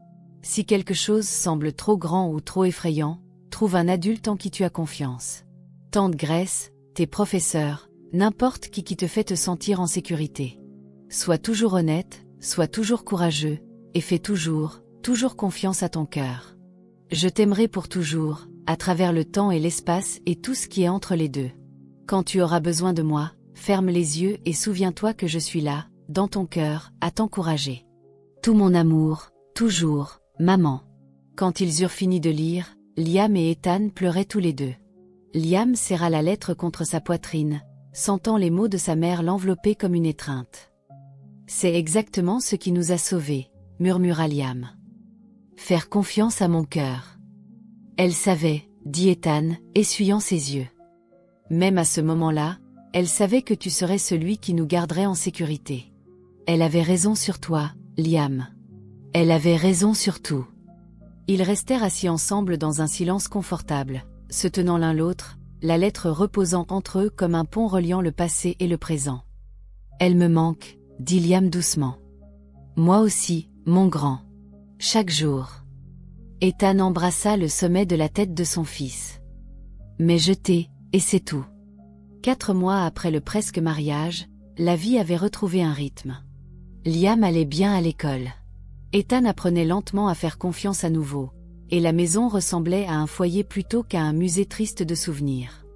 [SPEAKER 1] Si quelque chose semble trop grand ou trop effrayant, trouve un adulte en qui tu as confiance. Tante Grace, tes professeurs, n'importe qui te fait te sentir en sécurité. Sois toujours honnête, sois toujours courageux, et fais toujours confiance à ton cœur. Je t'aimerai pour toujours, à travers le temps et l'espace et tout ce qui est entre les deux. Quand tu auras besoin de moi, ferme les yeux et souviens-toi que je suis là, dans ton cœur, à t'encourager. Tout mon amour, toujours, maman. » Quand ils eurent fini de lire, Liam et Ethan pleuraient tous les deux. Liam serra la lettre contre sa poitrine, sentant les mots de sa mère l'envelopper comme une étreinte. « C'est exactement ce qui nous a sauvés, » murmura Liam. « Faire confiance à mon cœur. » Elle savait, dit Ethan, essuyant ses yeux. Même à ce moment-là, elle savait que tu serais celui qui nous garderait en sécurité. Elle avait raison sur toi, Liam. Elle avait raison sur tout. Ils restèrent assis ensemble dans un silence confortable, se tenant l'un l'autre, la lettre reposant entre eux comme un pont reliant le passé et le présent. « Elle me manque, » dit Liam doucement. « Moi aussi, mon grand. Chaque jour. » Ethan embrassa le sommet de la tête de son fils. « Mais je t'ai, et c'est tout. » 4 mois après le presque mariage, la vie avait retrouvé un rythme. Liam allait bien à l'école. Ethan apprenait lentement à faire confiance à nouveau, et la maison ressemblait à un foyer plutôt qu'à un musée triste de souvenirs.